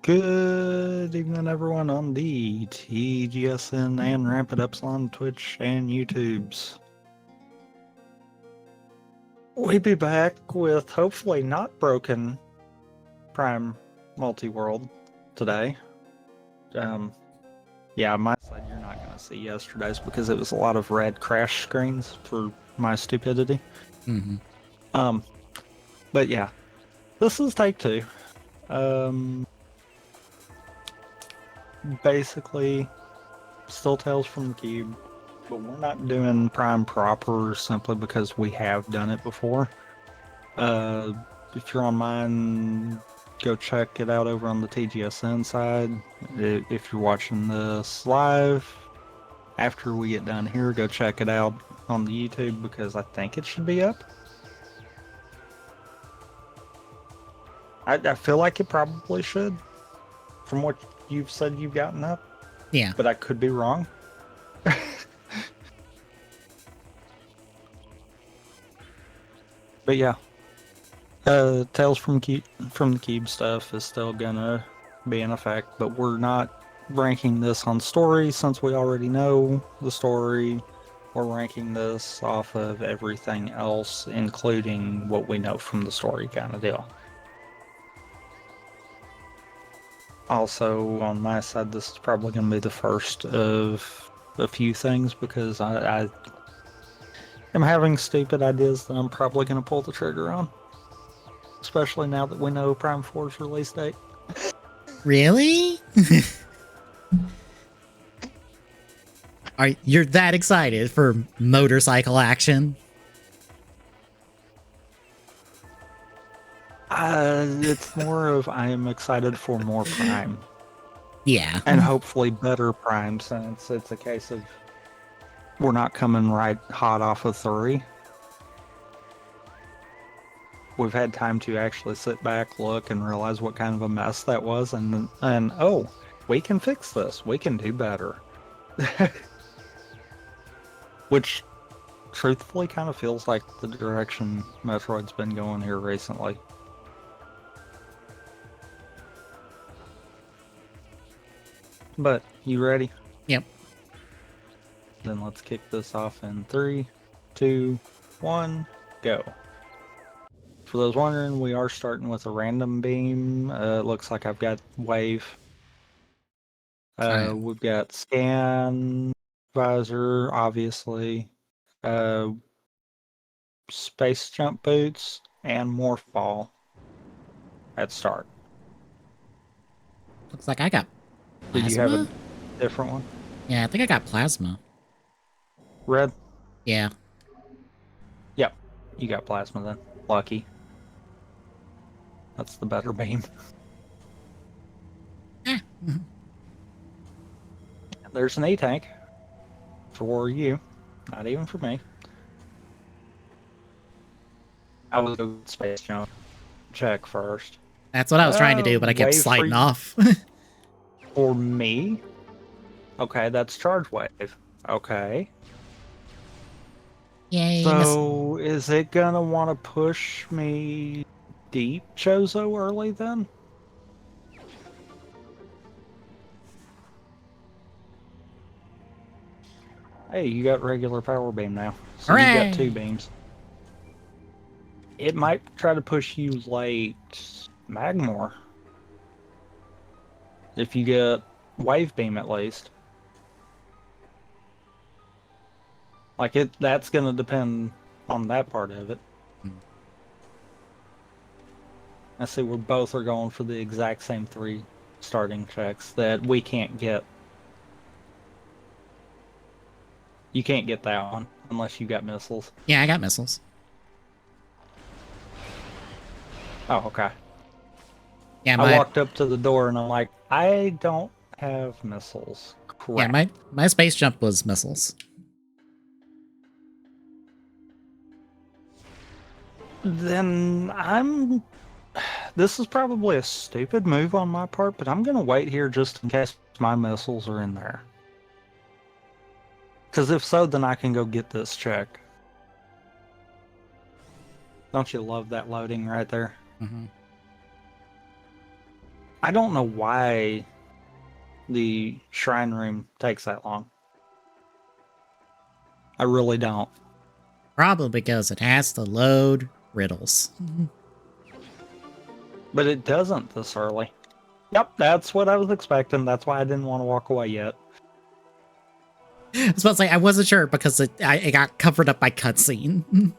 Good evening, everyone on the TGSN and Rampant Epsilon Twitch and YouTubes. We be back with hopefully not broken Prime Multiworld today. Yeah, my side you're not gonna see yesterday's because it was a lot of red crash screens for my stupidity. Mm-hmm. But yeah, this is take two. Basically, still Tales from the Cube, but we're not doing Prime proper simply because we have done it before. If you're on mine, go check it out over on the TGSN side. If you're watching this live, after we get done here, go check it out on the YouTube because I think it should be up. I feel like it probably should, from what you've said you've gotten up. Yeah. But I could be wrong. But yeah, Tales from the Cube stuff is still gonna be in effect, but we're not ranking this on story since we already know the story. We're ranking this off of everything else, including what we know from the story kind of deal. Also, on my side, this is probably going to be the first of a few things because I am having stupid ideas that I'm probably going to pull the trigger on. Especially now that we know Prime 4's release date. Really? You're that excited for motorcycle action? It's more of I am excited for more Prime. Yeah. And hopefully better Prime, since it's a case of we're not coming right hot off of 3. We've had time to actually sit back, look, and realize what kind of a mess that was, and oh, we can fix this. We can do better. Which, truthfully, kind of feels like the direction Metroid's been going here recently. But, you ready? Yep. Then let's kick this off in 3, 2, 1, go. For those wondering, we are starting with a random beam. It looks like I've got wave. We've got scan, visor, obviously, space jump boots, and morph ball at start. Looks like I got plasma. Did you have a different one? Yeah, I think I got plasma. Red? Yeah. Yep, you got plasma then. Lucky. That's the better beam. There's an A-tank. For you. Not even for me. I was going to space jump. Check first. That's what I was trying to do, but I kept sliding off. For me? Okay, that's charge wave. Okay. Yay. So, is it gonna want to push me deep Chozo early then? Hey, you got regular power beam now. So Hooray! you got 2 beams. It might try to push you late Magmore. If you get wave beam at least. Like that's gonna depend on that part of it. I see we both are going for the exact same 3 starting checks that we can't get. You can't get that one unless you got missiles. Yeah, I got missiles. Oh, okay. Yeah, I walked up to the door and I'm like, I don't have missiles. Crap. Yeah, my space jump was missiles. Then this is probably a stupid move on my part, but I'm gonna wait here just in case my missiles are in there. Because if so, then I can go get this check. Don't you love that loading right there? Mm-hmm. I don't know why the shrine room takes that long. I really don't. Probably because it has to load riddles. But it doesn't this early. Yep, that's what I was expecting. That's why I didn't want to walk away yet. I was about to say, I wasn't sure because it got covered up by cutscene.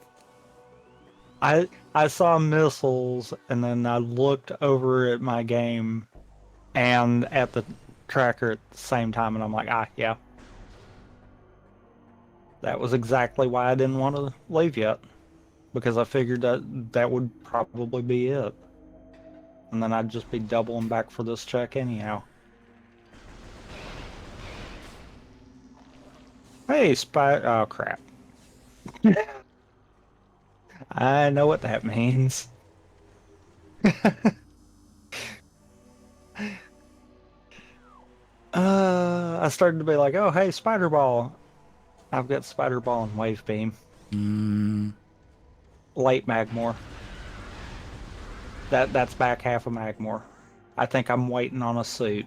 I saw missiles, and then I looked over at my game and at the tracker at the same time, and I'm like, yeah. That was exactly why I didn't want to leave yet. Because I figured that would probably be it. And then I'd just be doubling back for this check anyhow. Hey, spy. Oh, crap. I know what that means. I started to be like, oh, hey, Spider Ball. I've got Spider Ball and Wave Beam. Late Magmore. That's back half of Magmore. I think I'm waiting on a suit.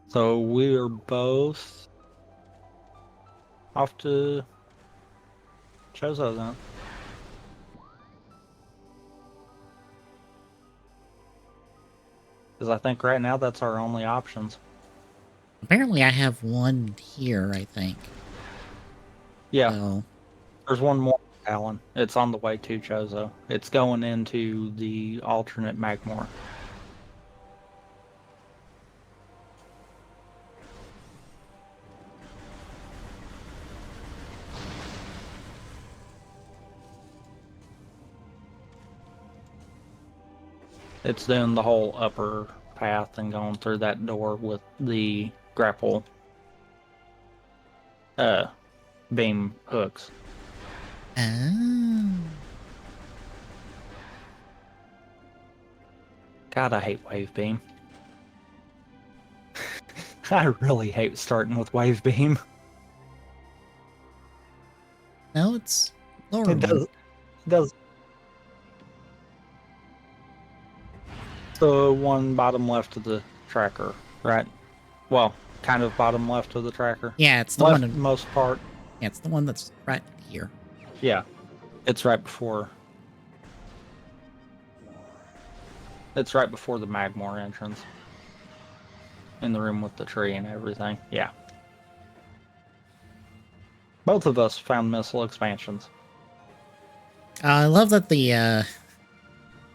So we're both off to Chozo then. Because I think right now that's our only options. Apparently, I have one here, I think. Yeah, So, there's one more, Alan. It's on the way to Chozo. It's going into the alternate Magmore. It's doing the whole upper path and going through that door with the grapple beam hooks. oh. God, I hate Wave Beam. I really hate starting with Wave Beam. No, it's lower It one. does the one bottom left of the tracker, right? Well, kind of bottom left of the tracker. Yeah, it's the Left one. most part. Yeah, it's the one that's right here. Yeah. It's right before. It's right before the Magmore entrance. In the room with the tree and everything. Yeah. Both of us found missile expansions. I love that the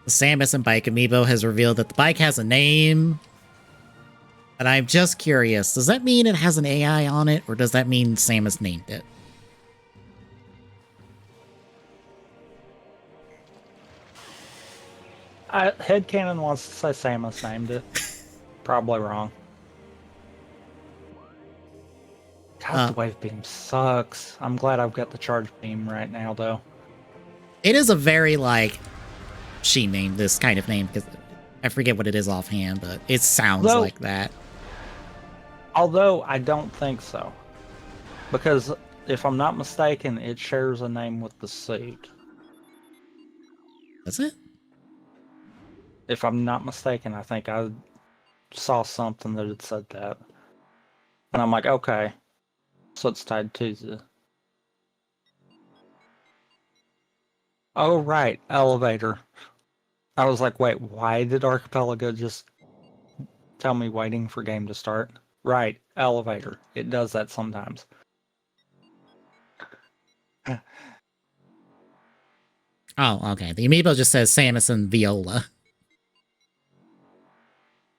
Samus and Bike Amiibo has revealed that the bike has a name. And I'm just curious, does that mean it has an AI on it, or does that mean Samus named it? Headcanon wants to say Samus named it. Probably wrong. God, the wave beam sucks. I'm glad I've got the charge beam right now, though. It is a very, like, she named this kind of name, because I forget what it is offhand, but it sounds like that. Although, I don't think so. Because, if I'm not mistaken, it shares a name with the suit. Does it? If I'm not mistaken, I think I saw something that had said that. And I'm like, okay. So it's tied to the... Oh, right. Elevator. I was like, wait, why did Archipelago just tell me waiting for game to start? Right. Elevator. It does that sometimes. Oh, okay. The amiibo just says Samus and Viola.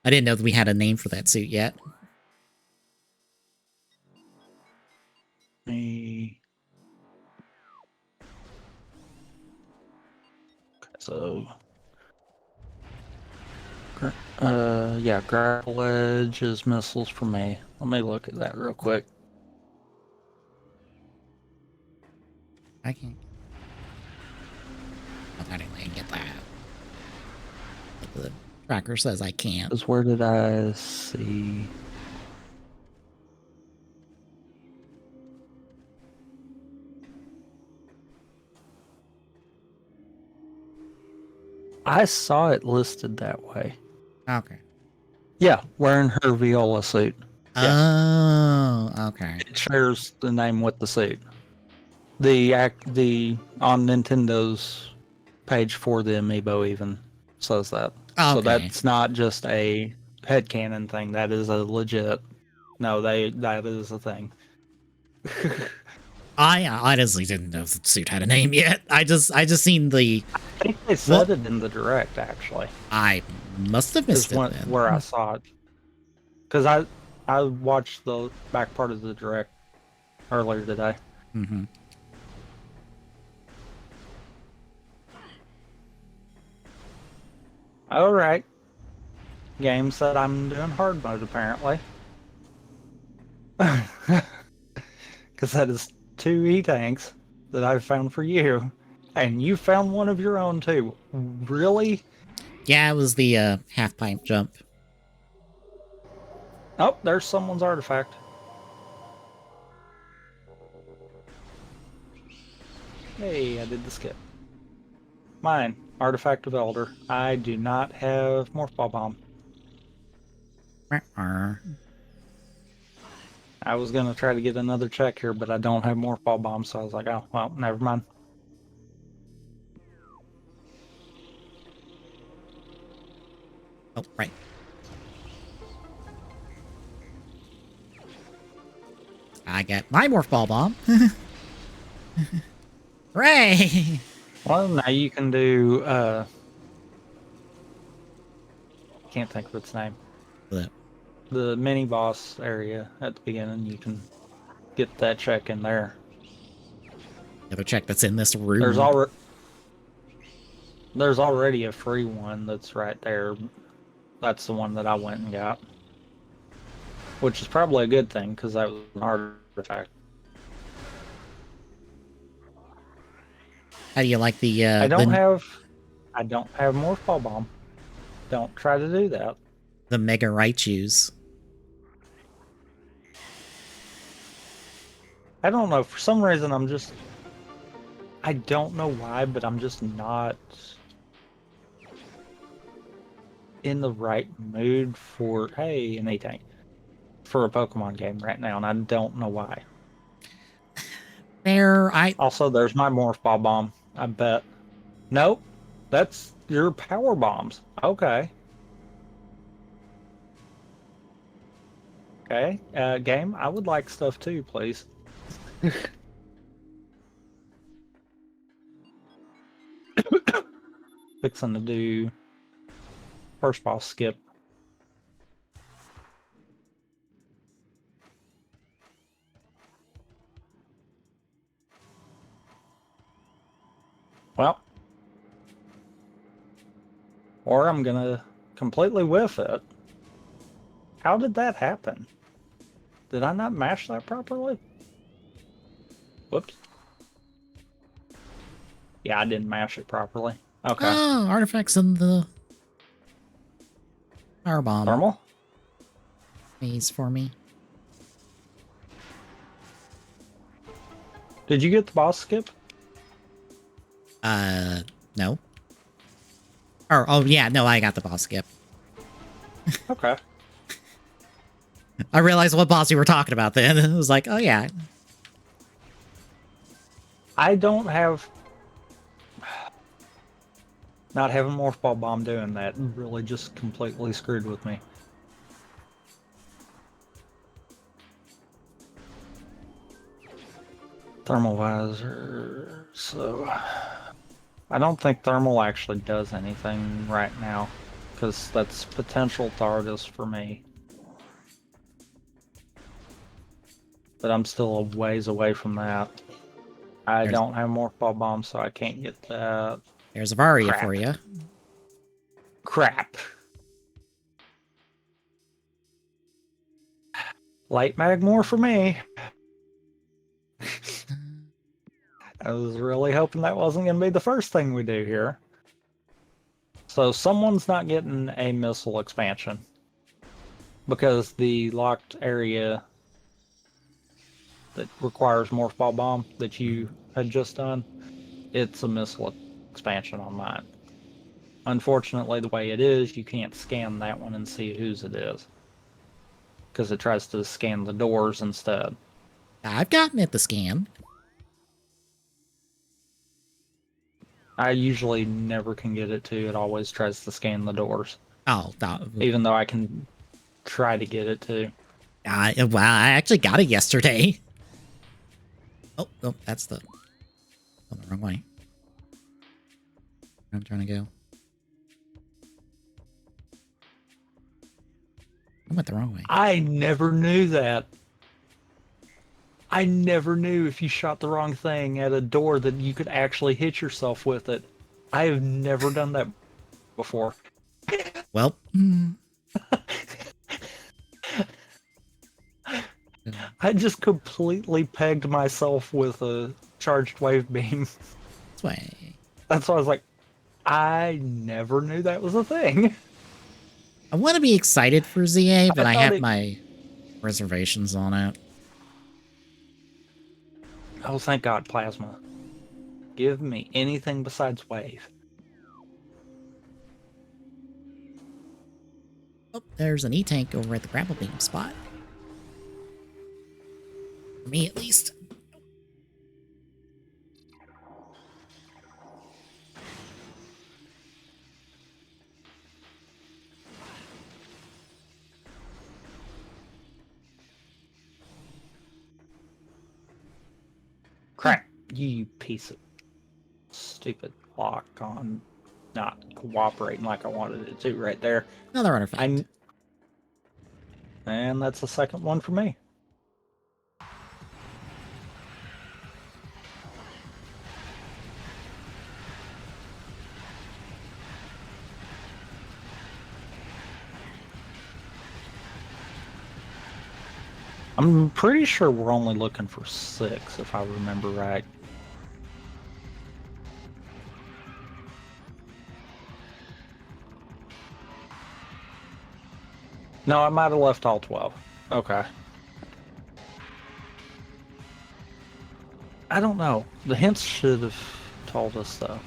I didn't know that we had a name for that suit yet. So, yeah, grapple edge is missiles for me. Let me look at that real quick. I can't. I didn't get that. But the tracker says I can't. Because where did I see? I saw it listed that way. Okay. Yeah, wearing her viola suit. Yeah, Oh, okay. it shares the name with the suit. The on Nintendo's page for the amiibo even says that. So Okay. that's not just a headcanon thing. That is a legit. No, that is a thing. I honestly didn't know the suit had a name yet. I just seen the I think they what said it in the direct actually. I must have Is missed it where I then. saw it because I watched the back part of the direct earlier today. Mm-hmm. All right, game said I'm doing hard mode apparently. Because that is two E-tanks that I've found for you. And you found one of your own too. Really? Yeah, it was the half pipe jump. Oh, there's someone's artifact. Hey, I did the skip. Mine, artifact of Elder. I do not have Morph Ball Bomb. I was gonna try to get another check here, but I don't have Morph Ball Bomb, so I was like, oh, well, never mind. Oh, right. I get my morph ball bomb. Hooray! Well, now you can do, can't think of its name. Blip. The mini boss area at the beginning, you can get that check in there. Another check that's in this There's room. already There's already a free one that's right there. That's the one that I went and got. Which is probably a good thing, because that was an artifact. How do you like the I don't have Morph Ball Bomb. Don't try to do that. the Mega Raichus? I don't know. For some reason, I don't know why, but I'm just not in the right mood for, hey, anything. For a Pokemon game right now, and I don't know why. There, Also, there's my Morph Ball Bomb. I bet. Nope. That's your power bombs. Okay. Okay. Game, I would like stuff too, please. Fixing to do first boss skip. Well, or I'm gonna completely whiff it. How did that happen? Did I not mash that properly? Whoops. Yeah, I didn't mash it properly. Okay. oh, artifacts in the power bomb Thermal? maze for me. Did you get the boss skip? No. Or, oh yeah, no, I got the boss skip. Okay. I realized what boss you were talking about then. It was like, oh yeah. I don't have... Not having Morph Ball Bomb doing that really just completely screwed with me. Thermal visor. So I don't think thermal actually does anything right now, because that's potential Thardus for me. But I'm still a ways away from that. I don't have Morph Ball Bomb, so I can't get that. There's Avaria Crap. for you. Crap. Light Magmore for me. I was really hoping that wasn't going to be the first thing we do here. So someone's not getting a missile expansion, because the locked area that requires Morph Ball Bomb that you had just done, it's a missile expansion on mine. Unfortunately, the way it is, you can't scan that one and see whose it is. Because it tries to scan the doors instead. I've gotten it to scan. I usually never can get it to. It always tries to scan the doors. Oh, Even though I can try to get it to. wow, I actually got it yesterday. Oh, oh, that's the wrong way. I'm trying to go. I went the wrong way. I never knew that. I never knew if you shot the wrong thing at a door that you could actually hit yourself with it. I have never done that before. Well, I just completely pegged myself with a charged wave beam. this way. That's why I was like, I never knew that was a thing. I want to be excited for ZA, but I thought have it- my reservations on it. Oh, thank God, plasma. Give me anything besides wave. Oh, there's an E-tank over at the grapple beam spot. For me, at least. Crap, you piece of stupid lock on not cooperating like I wanted it to right there. Another artifact. And that's the second one for me. I'm pretty sure we're only looking for 6, if I remember right. No, I might have left all 12. Okay. I don't know. The hints should have told us, though.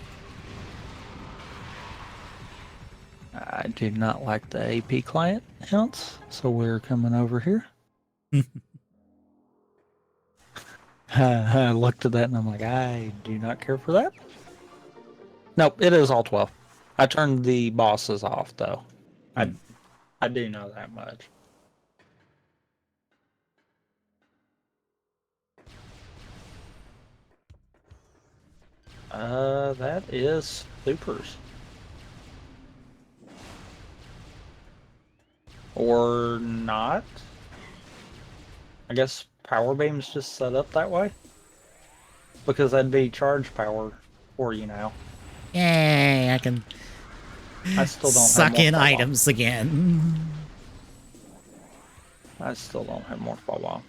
I do not like the AP client hints, so we're coming over here. I looked at that and I'm like, I do not care for that. Nope, it is all 12. I turned the bosses off, though. I do know that much. That is supers. Or not. I guess power beam's just set up that way. Because that'd be charge power for you now. Yay, I can I still don't suck have more in fall items again. I still don't have more fall off.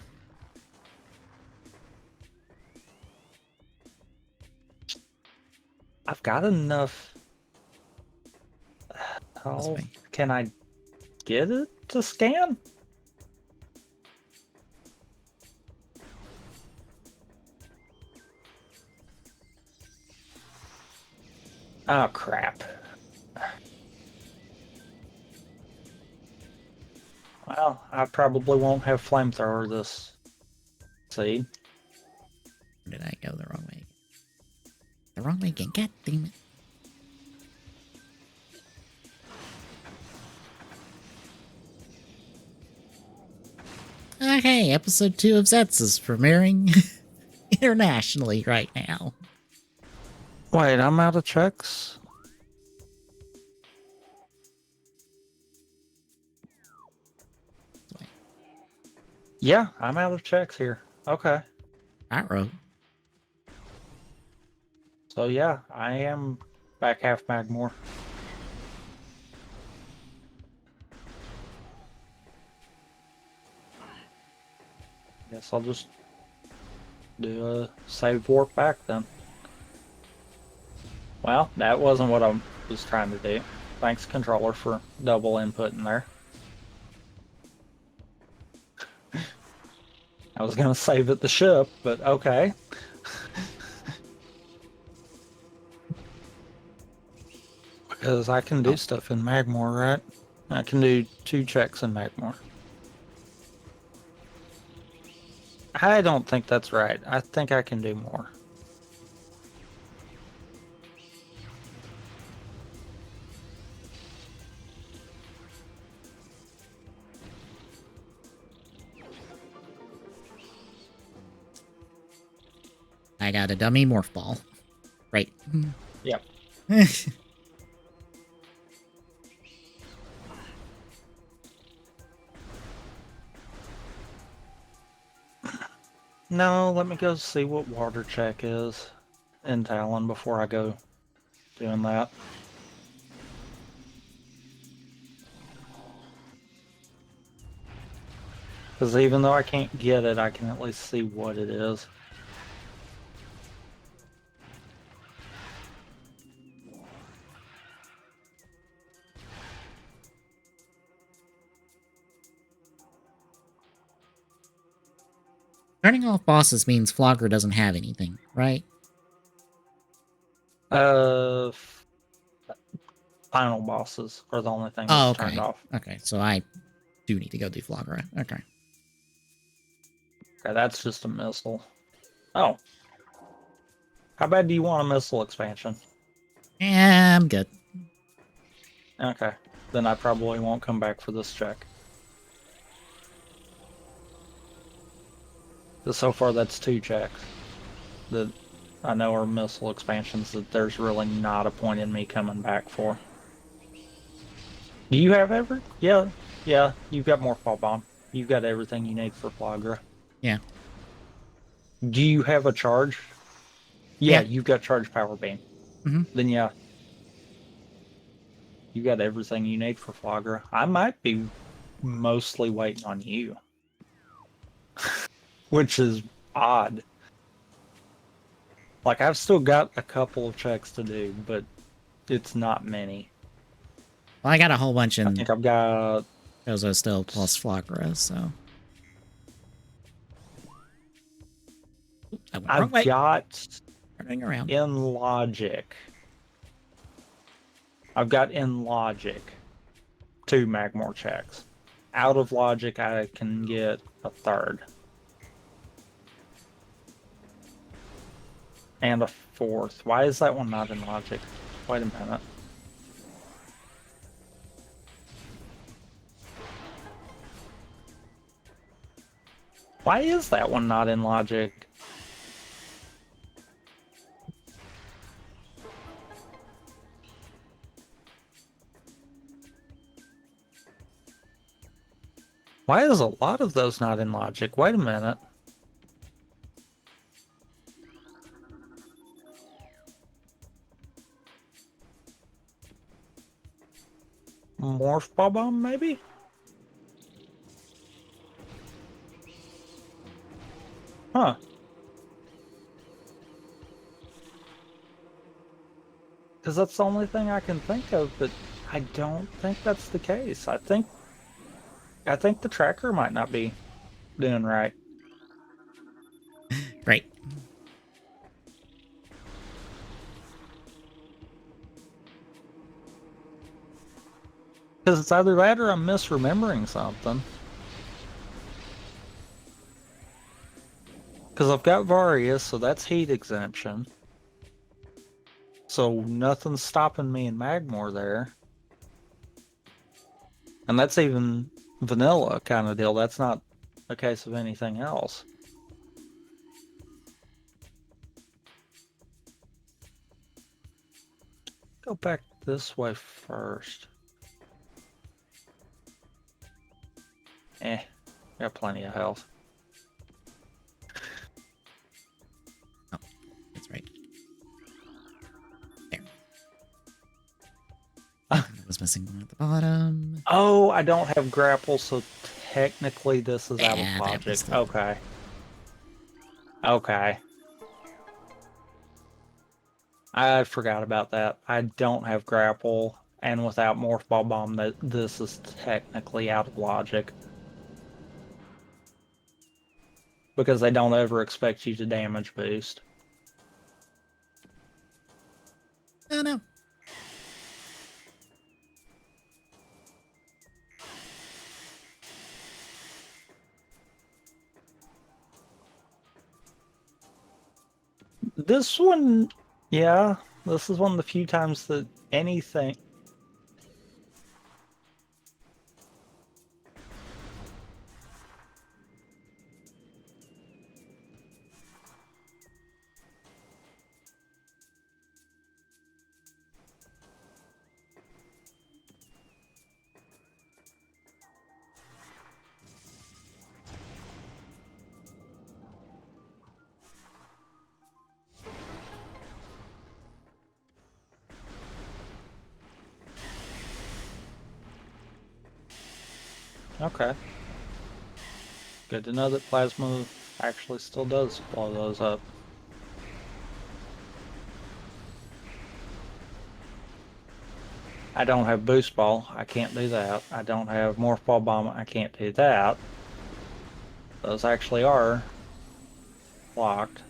I've got enough. How can I get it to scan? Oh, crap. Well, I probably won't have flamethrower this seed. Or did I go the wrong way? The wrong way again. God damn it. Okay, episode 2 of Zets is premiering internationally right now. Wait, I'm out of checks? Yeah, I'm out of checks here. Okay. Right, road. So yeah, I am back half Magmore. Guess I'll just do a save warp back then. Well, that wasn't what I was trying to do. Thanks, controller, for double input in there. I was gonna save at the ship, but okay. Because I can do stuff in Magmore, right? I can do 2 checks in Magmore. I don't think that's right. I think I can do more. I got a dummy morph ball. Right. Yep. No, let me go see what water check is in Talon before I go doing that. Because even though I can't get it, I can at least see what it is. Turning off bosses means Flogger doesn't have anything, right? Uh, Final bosses are the only thing Oh, that's turned okay. off. Okay, so I do need to go do Flogger. Okay. Okay, that's just a missile. Oh. How bad do you want a missile expansion? Yeah, I'm good. Okay. Then I probably won't come back for this check. So far, that's 2 checks that I know are missile expansions that there's really not a point in me coming back for. Do you have ever? Yeah. Yeah, you've got more fall bomb. You've got everything you need for Flagra. Yeah. Do you have a charge? Yeah, Yeah. you've got charge power beam. Mm-hmm. Then yeah, you got everything you need for Flagra. I might be mostly waiting on you, which is odd. Like I've still got a couple of checks to do, but it's not many. Well, I got a whole bunch I in think I've got Gozo still plus Flogger, so. I went wrong I've way. got Turning around. in logic. I've got in logic 2 Magmore checks. Out of logic, I can get a 3rd. And a 4th. Why is that one not in logic? Wait a minute. Why is that one not in logic? Why is a lot of those not in logic? Wait a minute. Morph Bomb, maybe? Huh. Because that's the only thing I can think of, but I don't think that's the case. I think the tracker might not be doing right. Right. Because it's either that or I'm misremembering something. Because I've got Varius, so that's heat exemption. So nothing's stopping me in Magmore there. And that's even vanilla kind of deal. That's not a case of anything else. Go back this way first. Got plenty of health. Oh, that's right. There. I was missing one at the bottom. Oh, I don't have grapple, so technically this is out Yeah, of that was logic. the- Okay. Okay. I forgot about that. I don't have grapple, and without Morph Ball Bomb, that this is technically out of logic. Because they don't ever expect you to damage boost. Oh, no. This one, yeah, this is one of the few times that anything. Okay. Good to know that plasma actually still does blow those up. I don't have boost ball. I can't do that. I don't have morph ball bomb. I can't do that. Those actually are locked.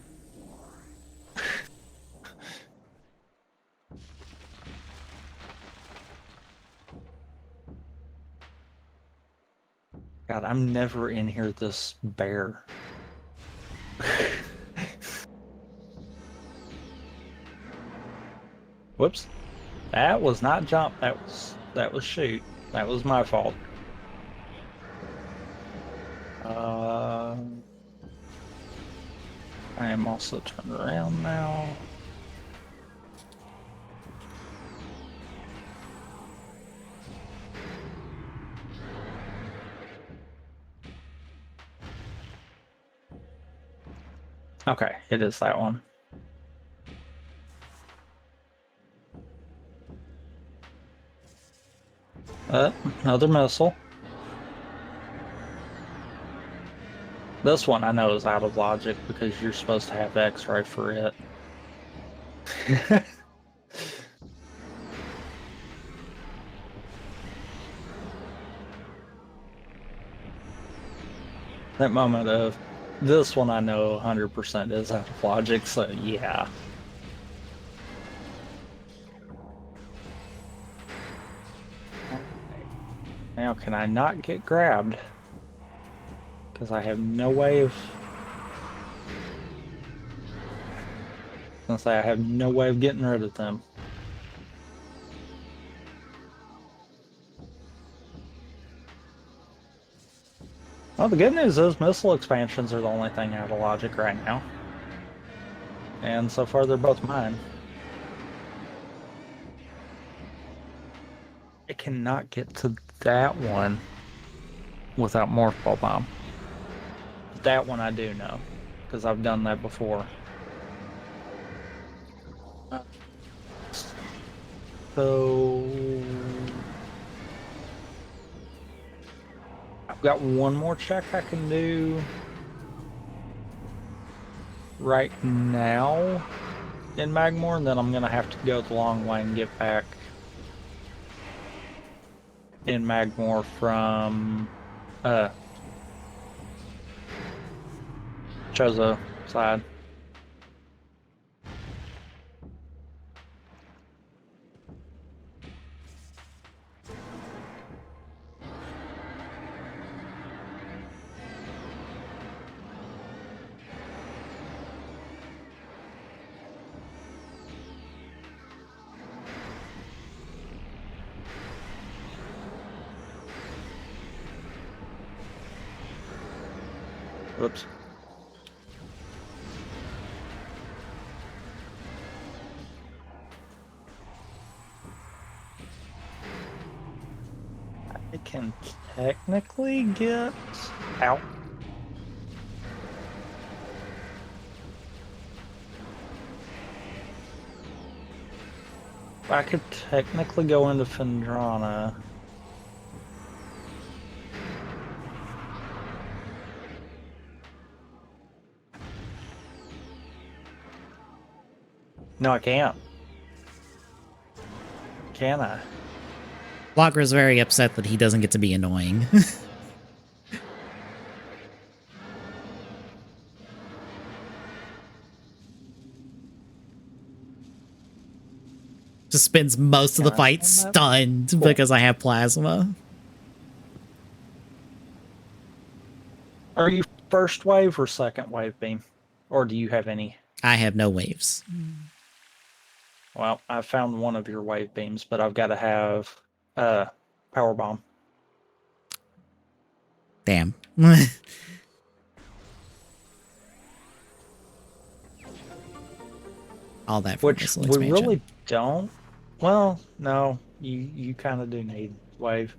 God, I'm never in here this bare. Whoops. That was not jump. That was shoot. That was my fault. Uh, I am also turned around now. Okay, it is that one. Another missile. This one I know is out of logic because you're supposed to have X-ray for it. That moment of this one I know 100% is out of logic, so yeah. Now can I not get grabbed? Because I have no way of... I have no way of getting rid of them. Well, the good news is missile expansions are the only thing out of logic right now. And so far they're both mine. I cannot get to that one without Morph Ball Bomb. That one I do know, because I've done that before. So... I've got one more check I can do right now in Magmore, and then I'm gonna have to go the long way and get back in Magmore from Chozo side. Oops. I can technically get out. I could technically go into Fendrana. No, I can't. Can I? Blocker is very upset that he doesn't get to be annoying. Just spends most of the Can I fight send that? stunned Cool. because I have plasma. Are you first wave or second wave beam? Or do you have any? I have no waves. Well, I found one of your wave beams, but I've got to have power bomb. Damn. All that for Which missile we expansion. really don't. Well, no, you kind of do need wave.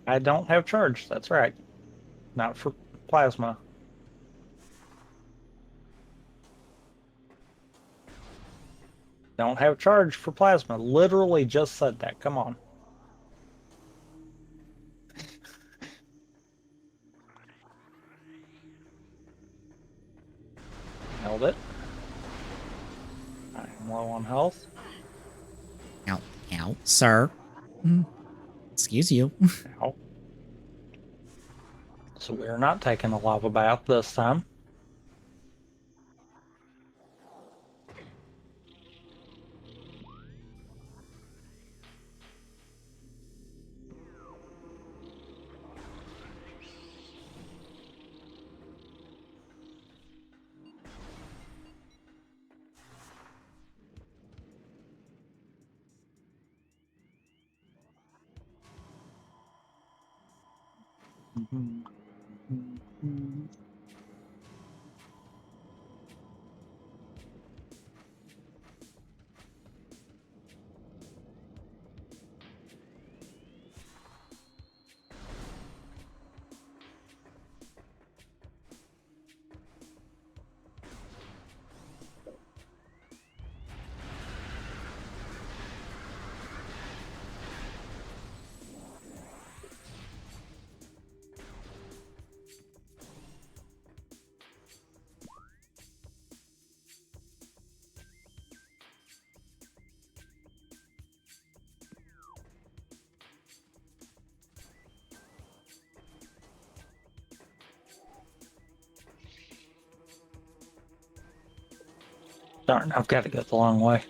I don't have charge. That's right. Not for plasma. Don't have charge for plasma. Literally just said that. Come on. Held it. I'm low on health. Ow, ow, sir. Excuse you. Ow. So we're not taking a lava bath this time. Darn, I've got to go the long way.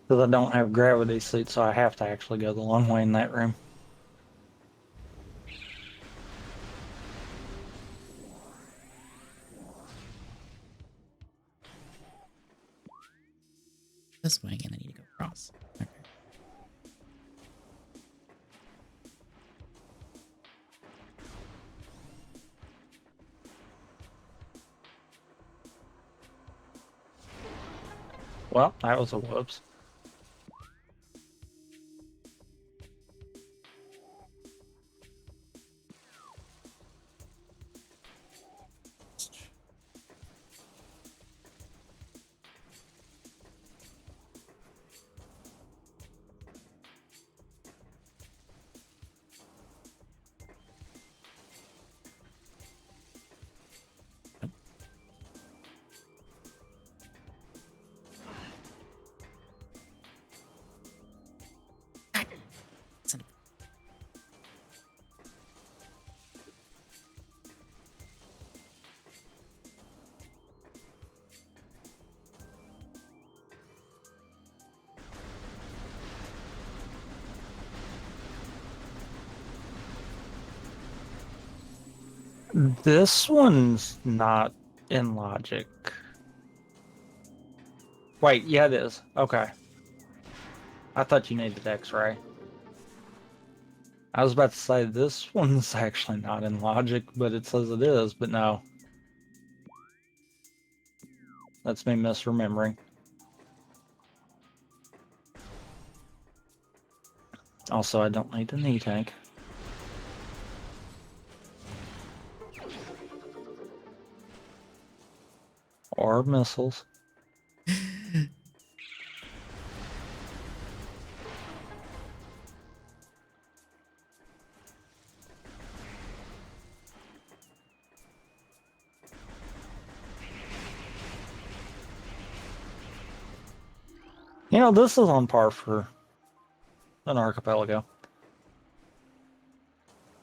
Because I don't have gravity suit, so I have to actually go the long way in that room. This way, and I need to go across. Okay. Well, that was a whoops. This one's not in logic. Wait, yeah, it is. Okay. I thought you needed X-ray. I was about to say this one's actually not in logic, but it says it is, but no. That's me misremembering. Also, I don't need the knee tank. Or missiles. You know, this is on par for an archipelago.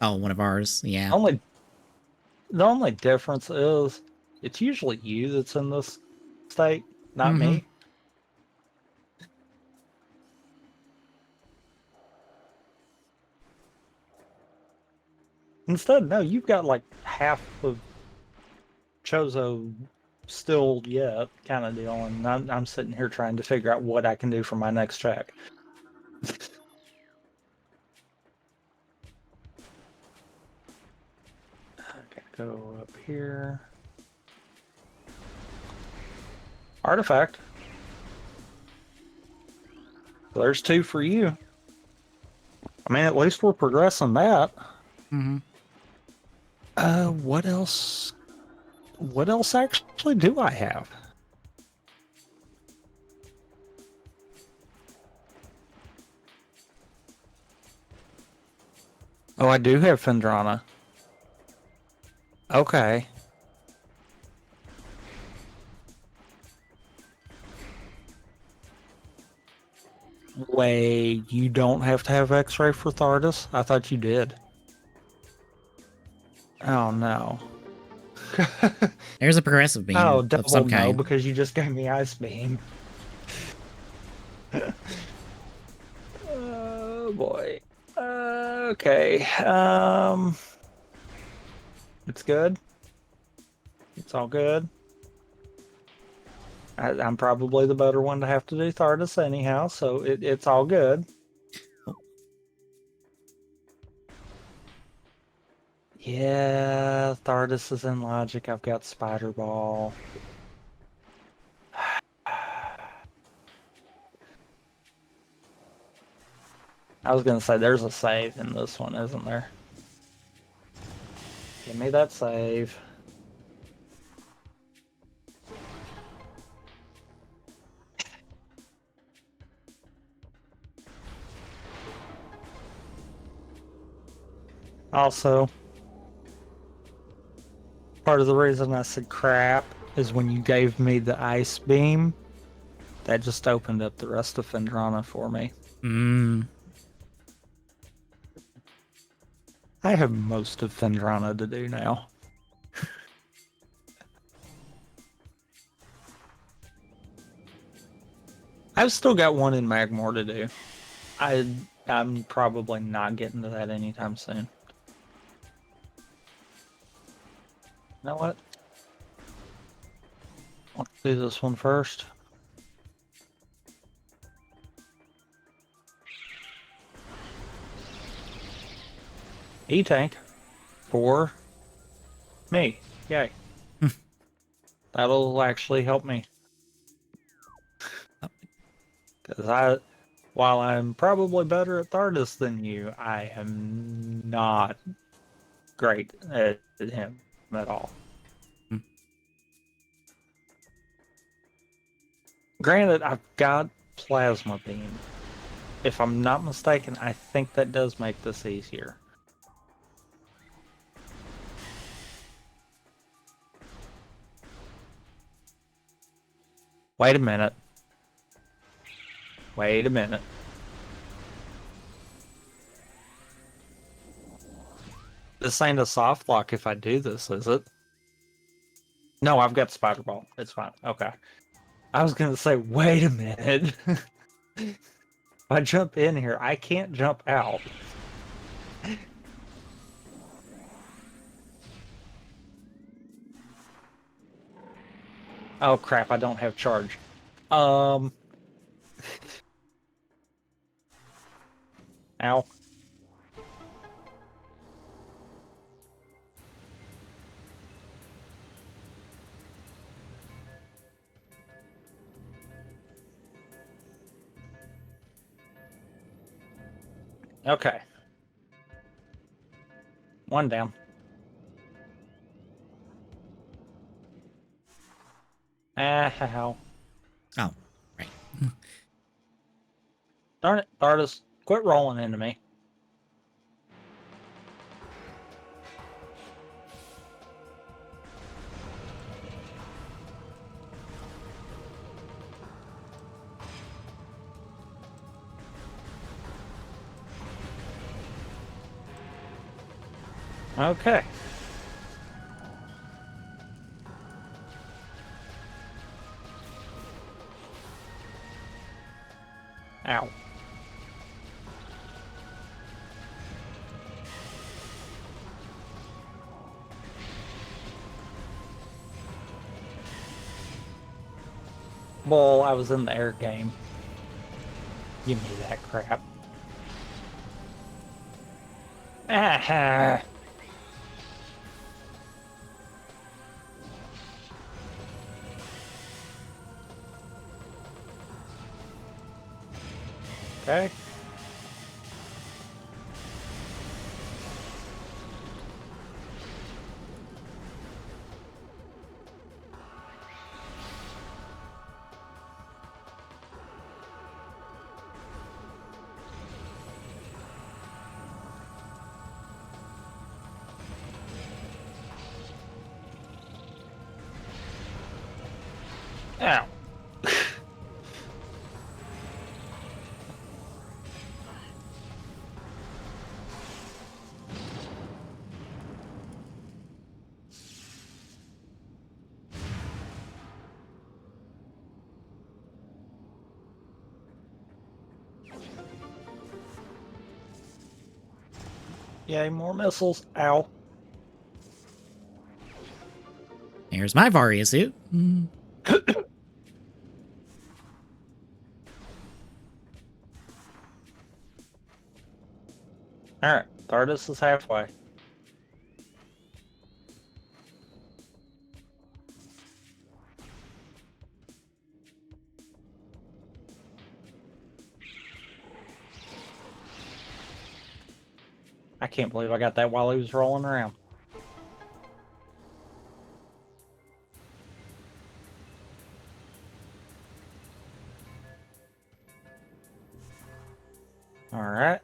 Oh, one of ours. Yeah. Only the only difference is it's usually you that's in this state, not Mm-hmm. me. Instead, no, you've got like half of Chozo still yet kind of deal, and I'm sitting here trying to figure out what I can do for my next check. Okay, go up here. Artifact. There's 2 for you. I mean, at least we're progressing that. Mm-hmm. What else? What else actually do I have? Oh, I do have Fendrana. Okay. Wait, you don't have to have X-ray for Thardus? I thought you did. Oh no. There's a progressive beam Oh, of some double no, kind. because you just gave me Ice Beam. Oh boy. Okay. It's good. It's all good. I'm probably the better one to have to do Thardus anyhow, so it's all good. Yeah, Thardus is in logic. I've got Spider Ball. I was gonna say there's a save in this one, isn't there? Give me that save. Also, part of the reason I said crap is when you gave me the ice beam, that just opened up the rest of Fendrana for me. Mm. I have most of Fendrana to do now. I've still got one in Magmore to do. I'm probably not getting to that anytime soon. You know what? Let's do this one first. E-Tank for me. Yay. That'll actually help me. Because while I'm probably better at Thardus than you, I am not great at him at all. Mm. Granted, I've got Plasma Beam. If I'm not mistaken, I think that does make this easier. Wait a minute. Wait a minute. This ain't a soft lock if I do this, is it? No, I've got Spider Ball. It's fine. Okay. I was gonna say, wait a minute. If I jump in here, I can't jump out. Oh crap, I don't have charge. Um. Ow. Okay. One down. Ow. Oh, right. Darn it, Thardus. Quit rolling into me. Okay. Ow. Well, I was in the air game. Give me that crap. Ah. Okay. Ow. Yay, more missiles. Ow. Here's my Varia suit. Alright, TARDIS is halfway. I can't believe I got that while he was rolling around. Alright.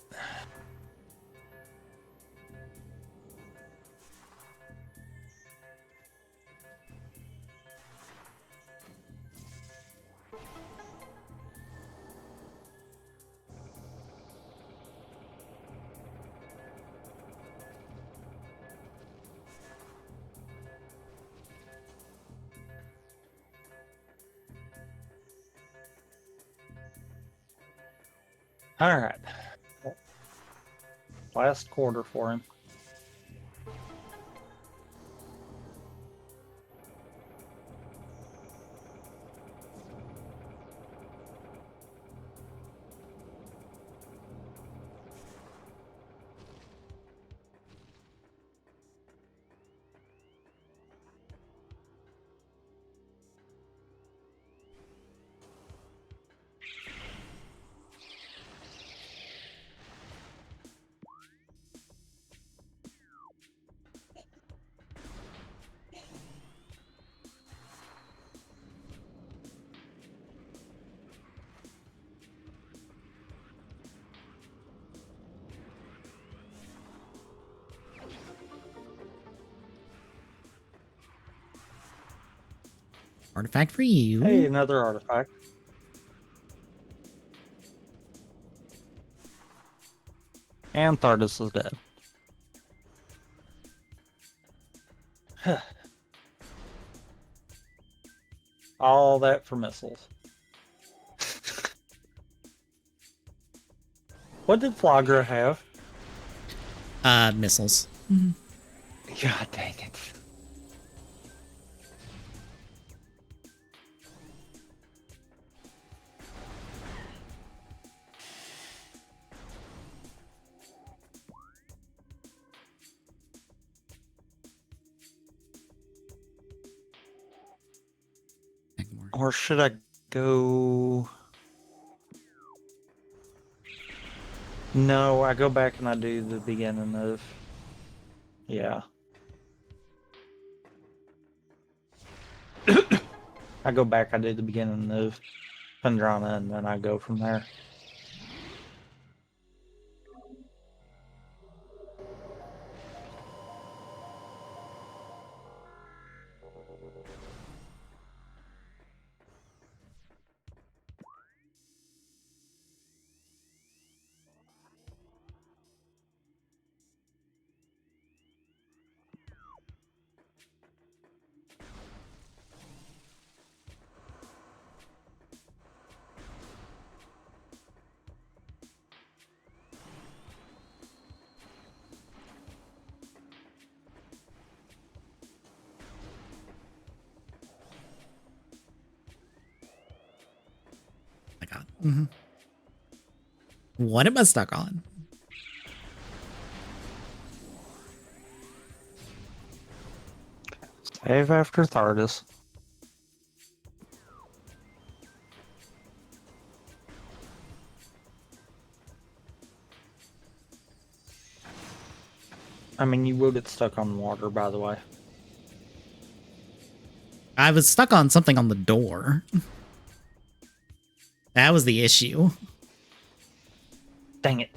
Alright. Last quarter for him. Artifact for you. Hey, another artifact. And TARDIS is dead. All that for missiles. What did Flagra have? Missiles. God dang it. Or should I go? No, I go back and I do the beginning of. Yeah. I go back, I do the beginning of Pendrana, and then I go from there. What am I stuck on? Save after Thardis. I mean, you will get stuck on water, by the way. I was stuck on something on the door. That was the issue. Dang it.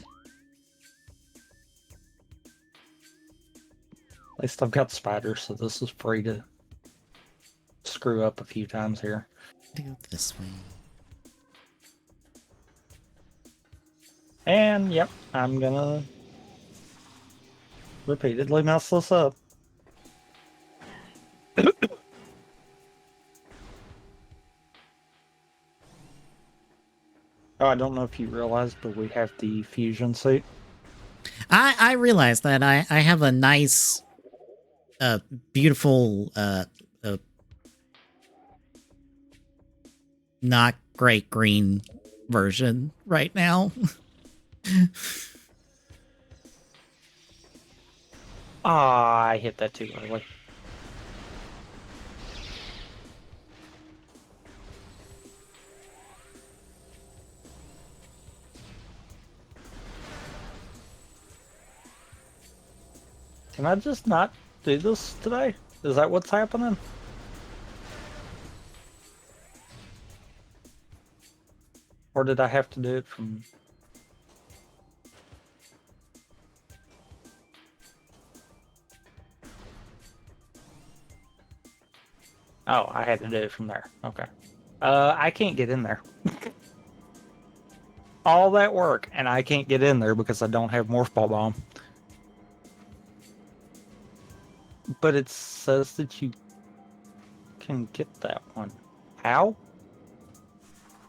At least I've got spiders, so this is free to screw up a few times here. To go this way. And, yep, I'm gonna repeatedly mess this up. Oh, I don't know if you realized, but we have the fusion suit. I realized that I have a nice, beautiful, not great green version right now. Ah, I hit that too early. Can I just not do this today? Is that what's happening? Or did I have to do it from... Oh, I had to do it from there. Okay. I can't get in there. All that work, and I can't get in there because I don't have Morph Ball Bomb. But it says that you can get that one. How?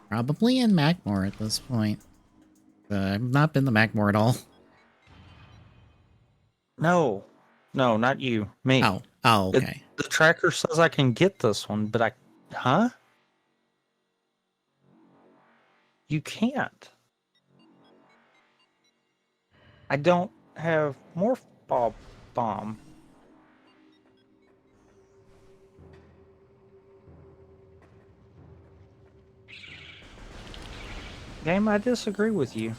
Probably in Magmore at this point. I've not been to Magmore at all. No. No, not you. Me. Oh, okay. The tracker says I can get this one, but I... Huh? You can't. I don't have Morph Ball Bomb. Game, I disagree with you.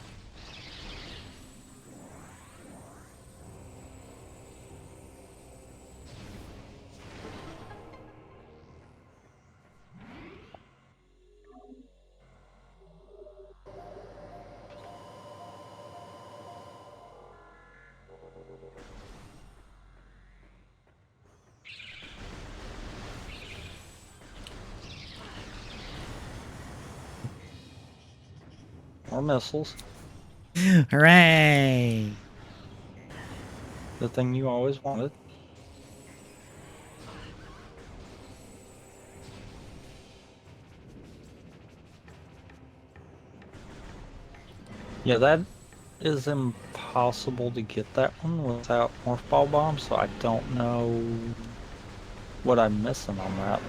More missiles. Hooray! The thing you always wanted. Yeah, that is impossible to get that one without Morph Ball Bomb, so I don't know what I'm missing on that.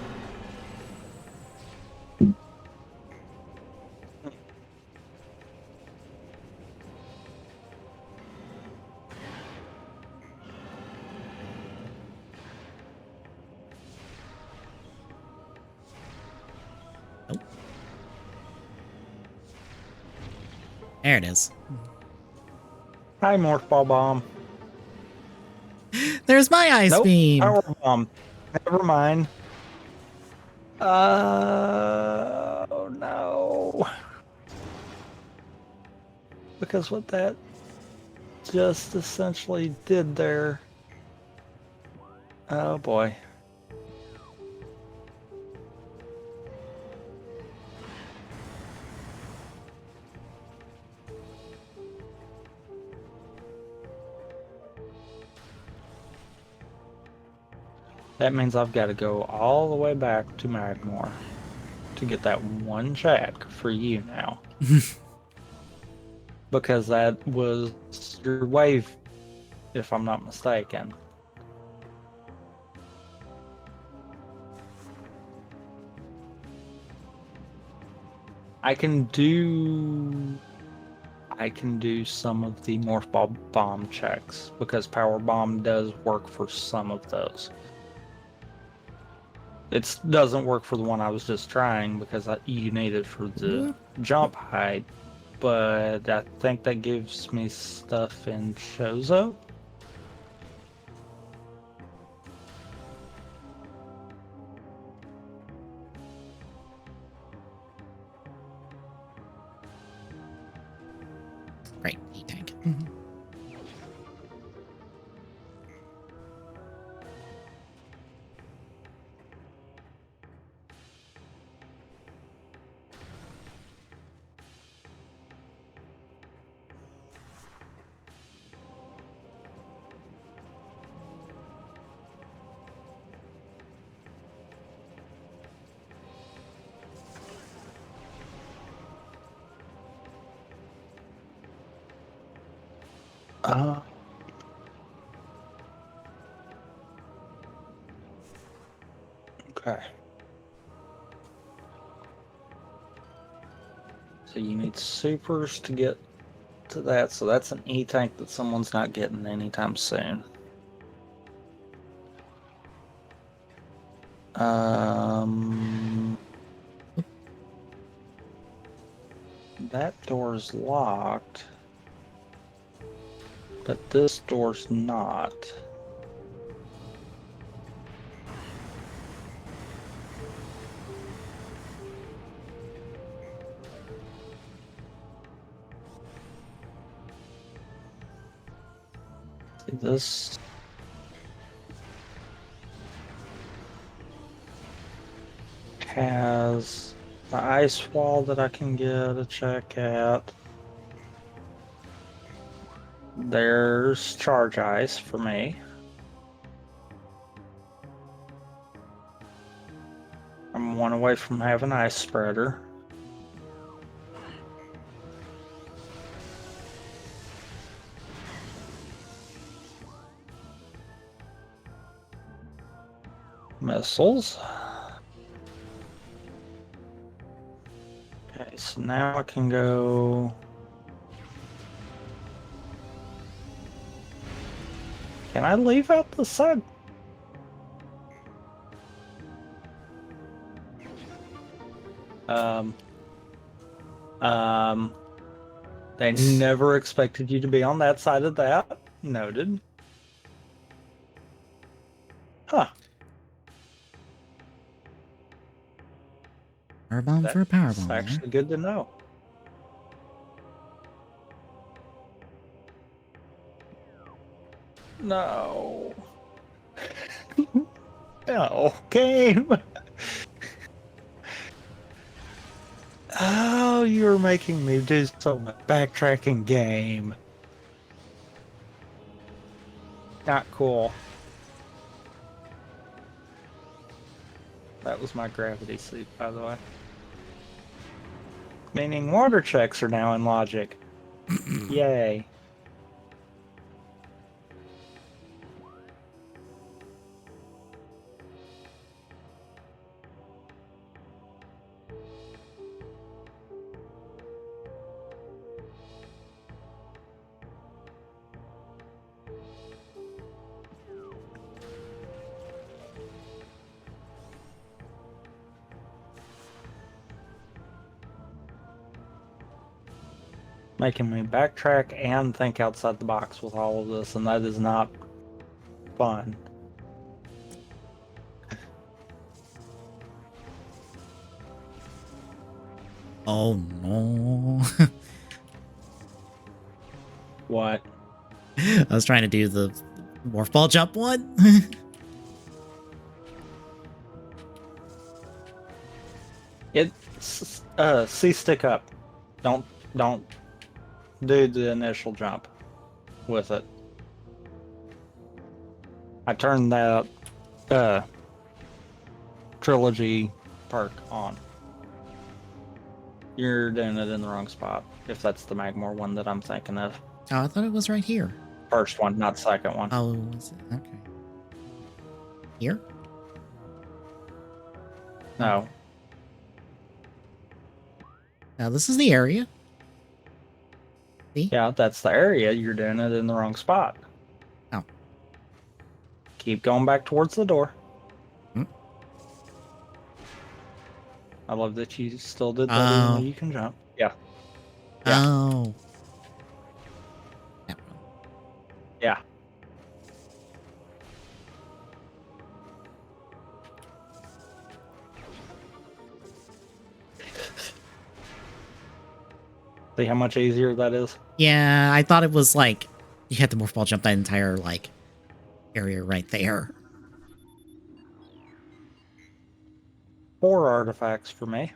Nope. There it is. Hi, Morph Ball Bomb. There's my ice Nope, beam. Power Bomb. Never mind. Oh no. Because what that just essentially did there. Oh boy. That means I've got to go all the way back to Magmore to get that one check for you now. Because that was your wave, if I'm not mistaken. I can do some of the morph bomb checks because power bomb does work for some of those. It doesn't work for the one I was just trying because you need it for the jump height, but I think that gives me stuff in Chozo. Great, E-Tank. Uh, okay. So you need supers to get to that, so that's an E-Tank that someone's not getting anytime soon. That door's locked, but this door's not. See, this has the ice wall that I can get a check at. There's charge ice for me. I'm one away from having ice spreader. Missiles. Okay, so now I can go. Can I leave out the side? Um, they never expected you to be on that side of that. Noted. Huh. Power bomb for a power bomb. That's actually good to know. No. No. Game. Oh, you're making me do so much backtracking game. Not cool. That was my gravity sleep, by the way. Meaning water checks are now in logic. Yay. Making me backtrack and think outside the box with all of this, and that is not fun. Oh no. What? I was trying to do the morph ball jump one. It's C stick up. Don't do the initial jump with it. I turned that trilogy perk on. You're doing it in the wrong spot, if that's the Magmore one that I'm thinking of. Oh, I thought it was right here. First one, not second one. Oh, was it? Okay. Here? No. Now this is the area. See? Yeah, that's the area. You're doing it in the wrong spot. Oh. Keep going back towards the door. Hmm. I love that you still did that even though Oh. you can jump. Yeah. Yeah. Oh. That one. Yeah. See how much easier that is? Yeah, I thought it was like you had to morph ball jump that entire like area right there. 4 artifacts for me.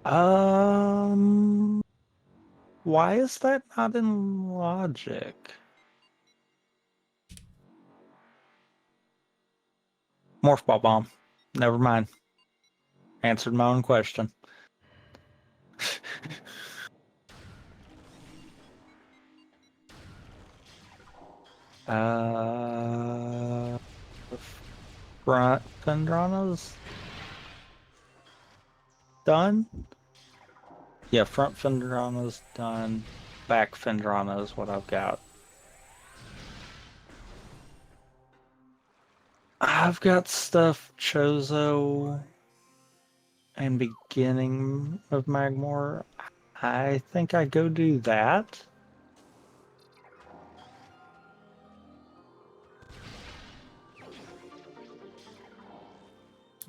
Um, why is that not in logic? Morph ball bomb. Never mind. Answered my own question. Uh, front Fendrana's done. Yeah, front Fendrana's done. Back Fendrana is what I've got. I've got stuff Chozo and beginning of Magmore. I think I go do that.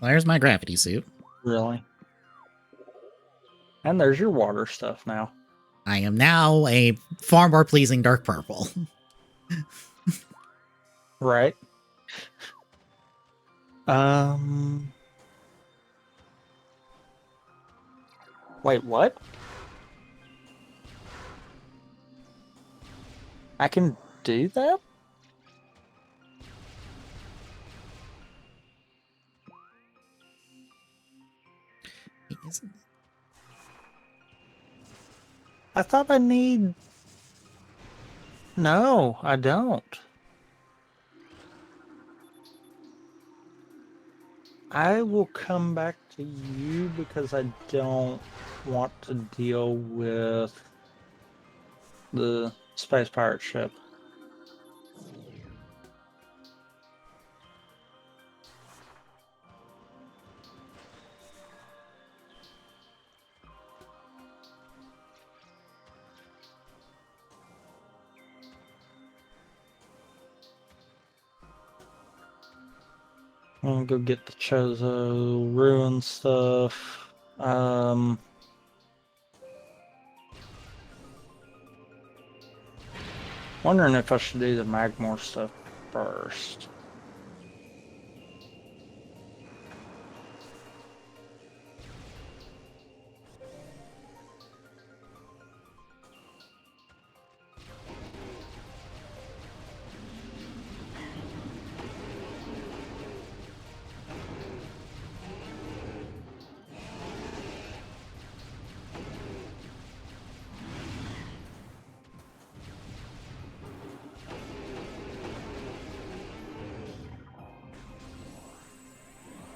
There's my gravity suit. Really? And there's your water stuff now. I am now a far more pleasing dark purple. Right. Um. Wait, what? I can do that? I thought I need. No, I don't. I will come back to you because I don't want to deal with the space pirate ship. I'm gonna go get the Chozo ruin stuff. Wondering if I should do the Magmore stuff first.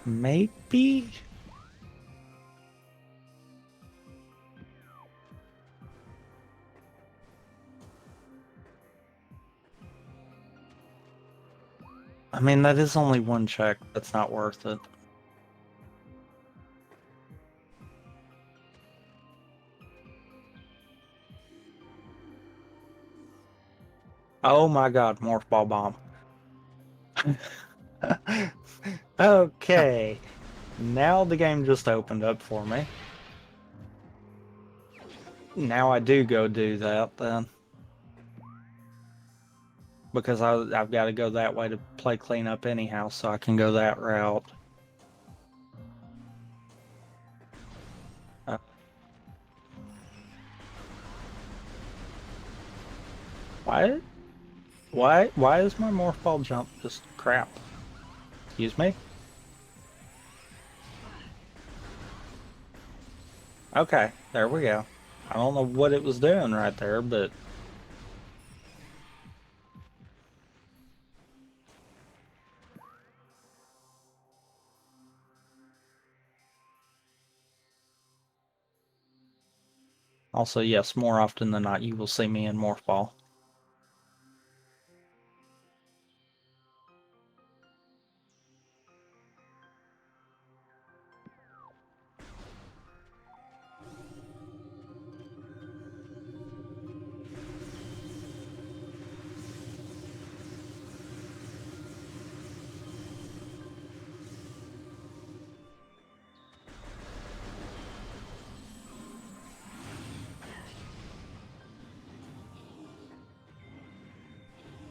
Maybe? I mean, that is only one check. That's not worth it. Oh my god, Morph Ball Bomb. Okay. Now the game just opened up for me. Now I do go do that then. Because I've got to go that way to play cleanup anyhow, so I can go that route. Uh, why? Why is my Morph Ball jump just crap? Excuse me? Okay, there we go. I don't know what it was doing right there, but Also, yes, more often than not, you will see me in Morph Ball.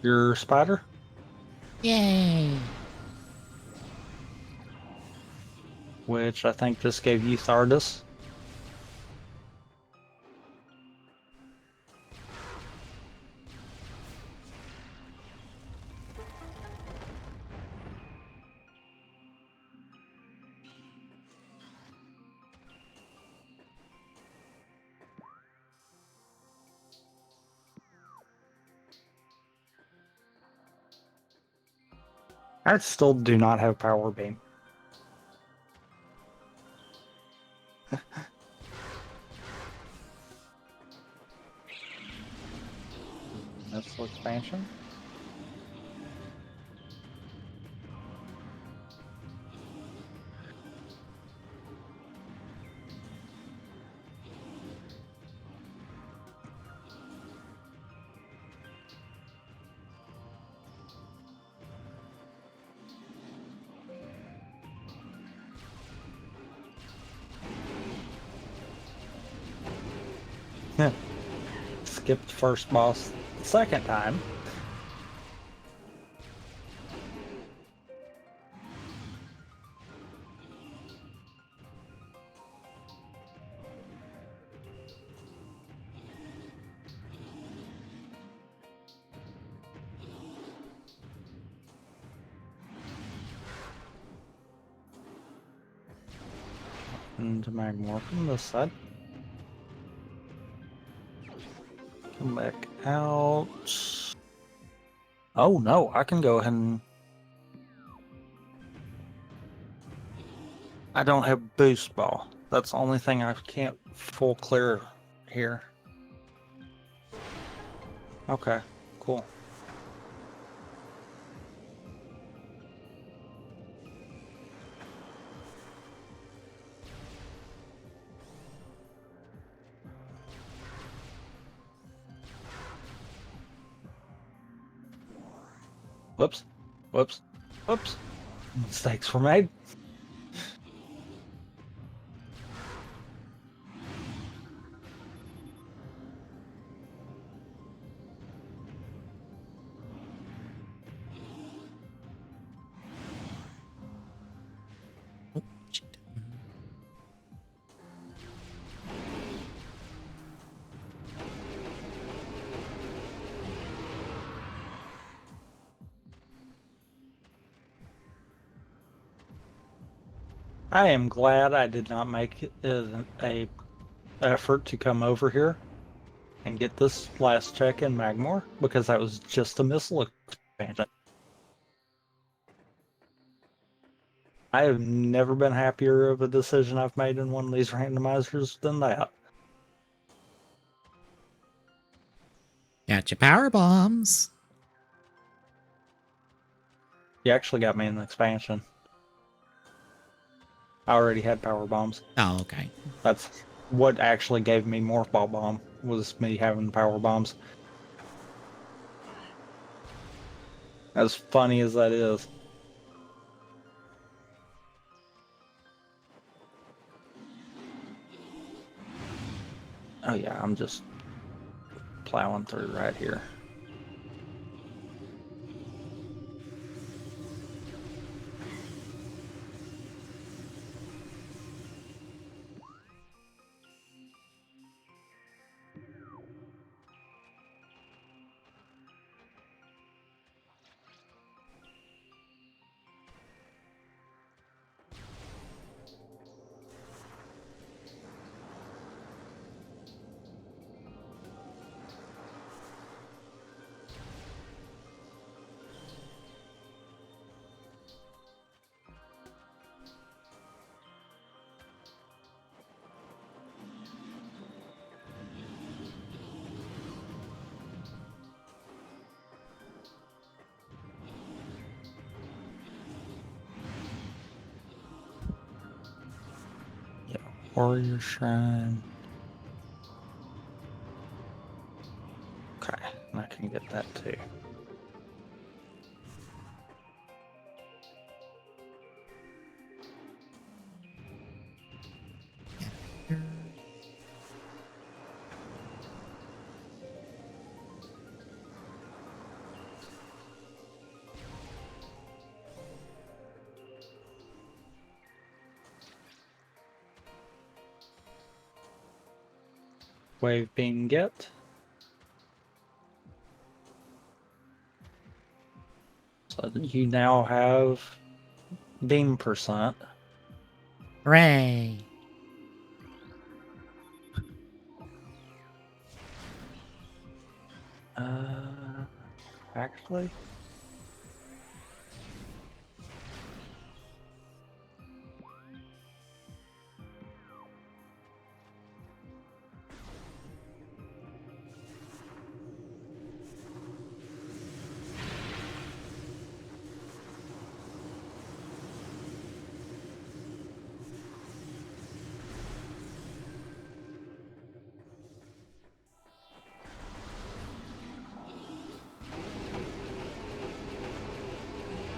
Your spider? Yay! Which I think just gave you Thardus. I still do not have Power Beam. Missile expansion. Skipped first boss the second time. Into Magmor from this side. Come back out. Oh no, I can go ahead and... I don't have Boost Ball. That's the only thing I can't full clear here. Okay, cool. Whoops. Whoops. Whoops. Mistakes were made. Oh, shit. I am glad I did not make it a effort to come over here and get this last check in Magmor, because that was just a missile expansion. I have never been happier of a decision I've made in one of these randomizers than that. Gotcha power bombs. You actually got me in the expansion. I already had power bombs. Oh, okay. That's what actually gave me Morph Ball Bomb, was me having the power bombs. As funny as that is. Oh yeah, I'm just plowing through right here. Warrior Shrine. Okay, and I can get that too. Wave beam get. So you now have beam percent. Hooray! Actually,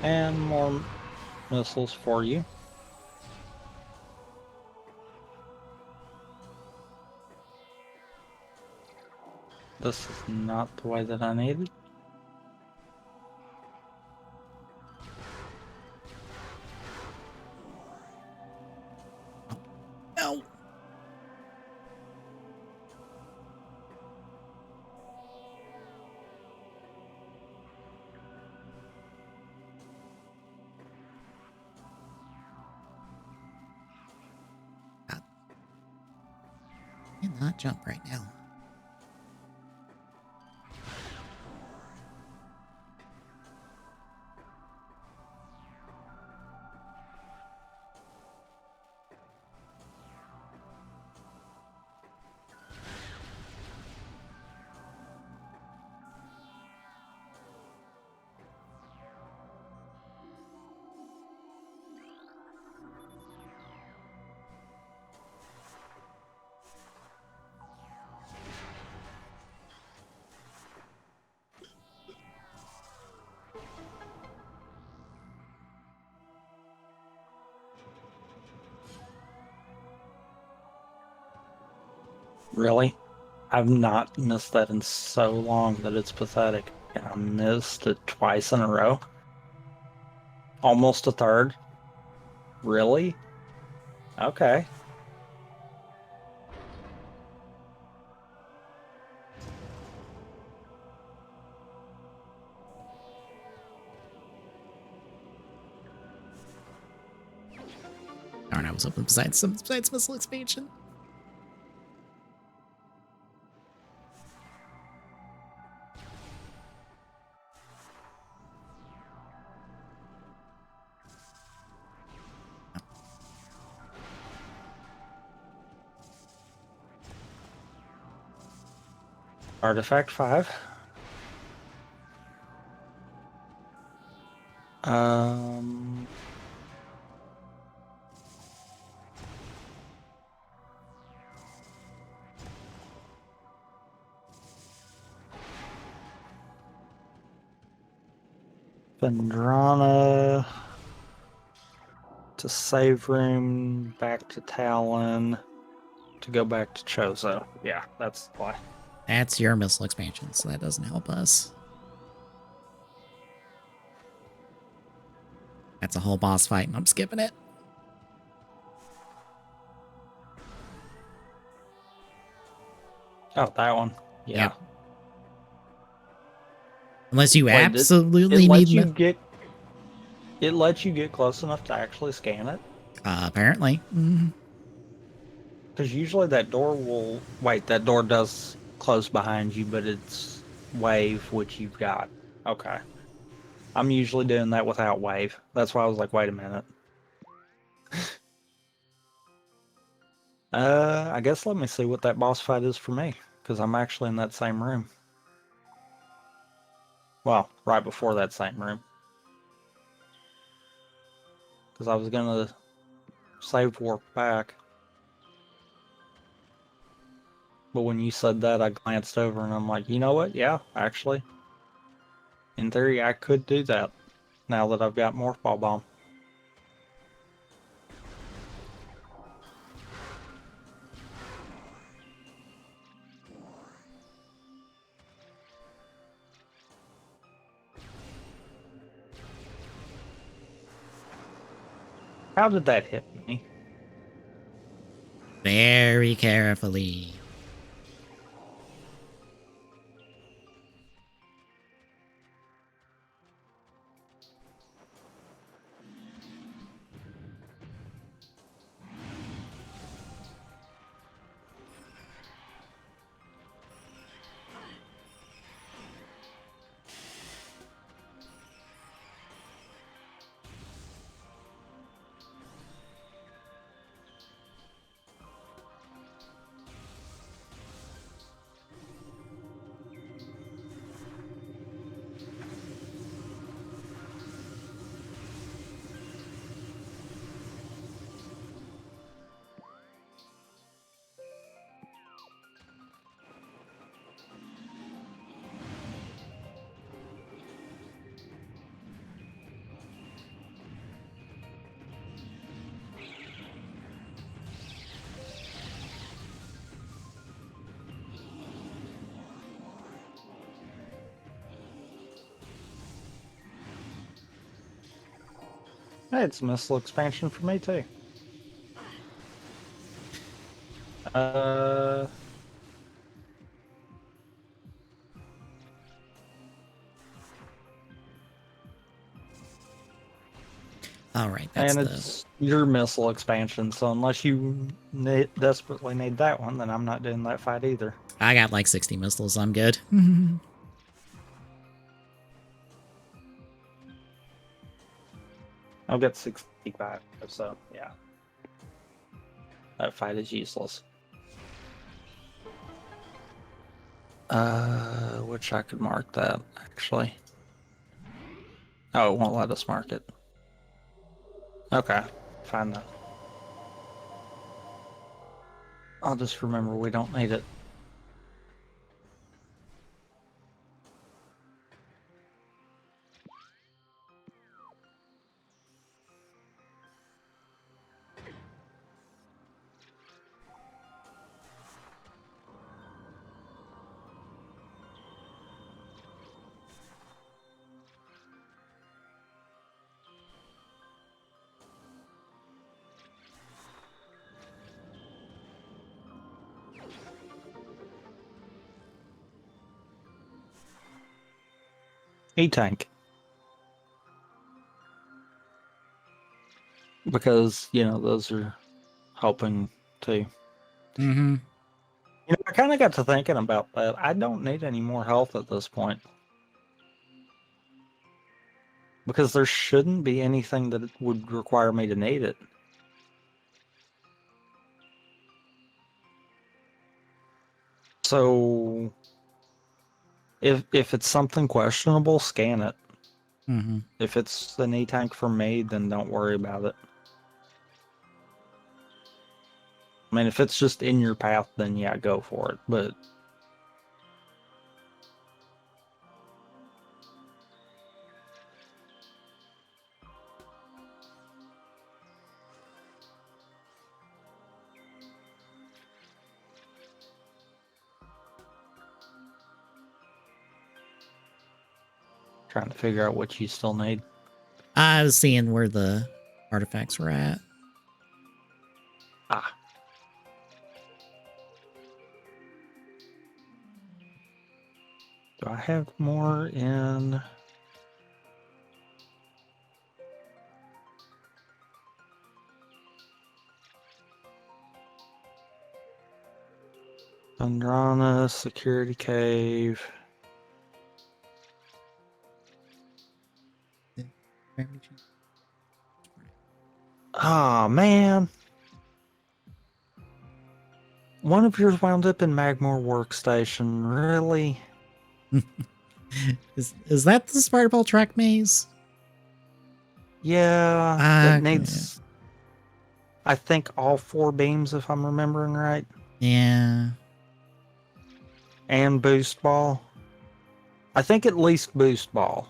and more missiles for you. This is not the way that I needed. No! God. I cannot jump right now. Really? I've not missed that in so long that it's pathetic. And I missed it twice in a row. Almost a third. Really? Okay. Darn, I was hoping besides missile expansion. Artifact 5. Um, Vendrana to save room, back to Talon, to go back to Chozo. Yeah, that's the play. That's your missile expansion, so that doesn't help us. That's a whole boss fight, and I'm skipping it. Oh, that one. Yeah. Yep. Unless you Wait, absolutely need it lets you get close enough to actually scan it? apparently. Because usually that door will wait, that door does close behind you, but it's wave, which you've got. Okay. I'm usually doing that without wave. That's why I was like, wait a minute. I guess let me see what that boss fight is for me, because I'm actually in that same room. Well, right before that same room. Because I was gonna save warp back. But when you said that, I glanced over and I'm like, you know what? Yeah, actually, in theory, I could do that now that I've got Morphball Bomb. How did that hit me? Very carefully. Hey, it's a missile expansion for me too. Uh, All right, that's and the... it's your missile expansion, so unless you desperately need that one, then I'm not doing that fight either. I got like 60 missiles. I'm good. I've got 65, so yeah, that fight is useless. Which I could mark that actually. Oh, it won't let us mark it. Okay, fine then. I'll just remember we don't need it. E-tank. Because, those are helping too. Mm-hmm. I kind of got to thinking about that. I don't need any more health at this point. Because there shouldn't be anything that would require me to need it. So, if it's something questionable, scan it. Mm-hmm. If it's an E-tank for me, then don't worry about it. I mean, if it's just in your path, then yeah, go for it. But trying to figure out what you still need. I was seeing where the artifacts were at. Ah. Do I have more in... Andrana, Security Cave. Oh, man. One of yours wound up in Magmore Workstation. Really? Is that the Spider Ball track maze? Yeah, it Okay. needs, I think, all 4 beams, if I'm remembering right. Yeah. and boost ball. I think at least boost ball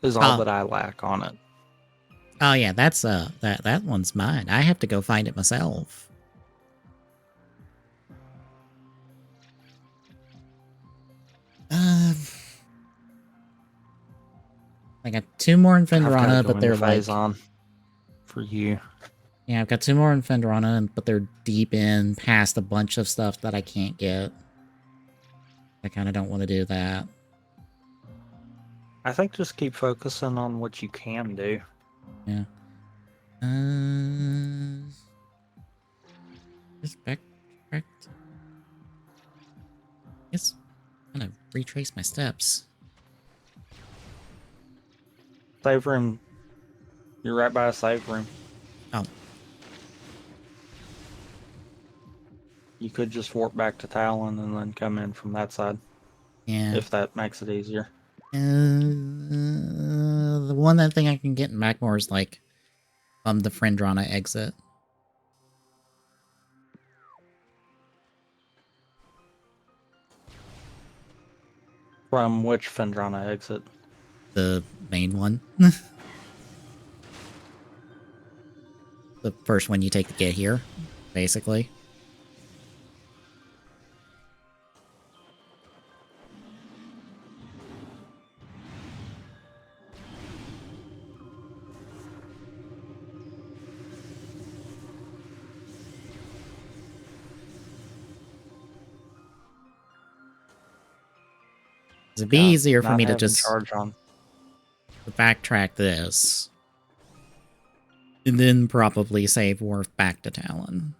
is all Oh. that I lack on it. Oh yeah, that's that one's mine. I have to go find it myself. I got 2 more in I've got to Fenderana, go but into they're like, phase on for you. yeah, I've got 2 more in Fenderana, but they're deep in past a bunch of stuff that I can't get. I kind of don't want to do that. I think just keep focusing on what you can do. Yeah. Just backtracked. Yes. I'm gonna retrace my steps. Save room. You're right by a save room. Oh. You could just warp back to Talon and then come in from that side. Yeah. If that makes it easier. The one that thing I can get in Macmore is like the Fenderana exit. From which Fendrana exit? The main one. The first one you take to get here, basically. It'd be easier for me to just charge on. backtrack this. And then probably save Worf back to Talon.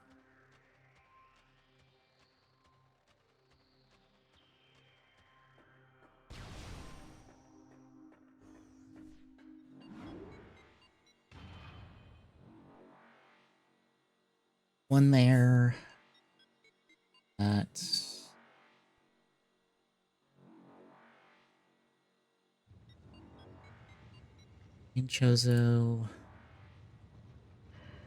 One there. That. Inchozo.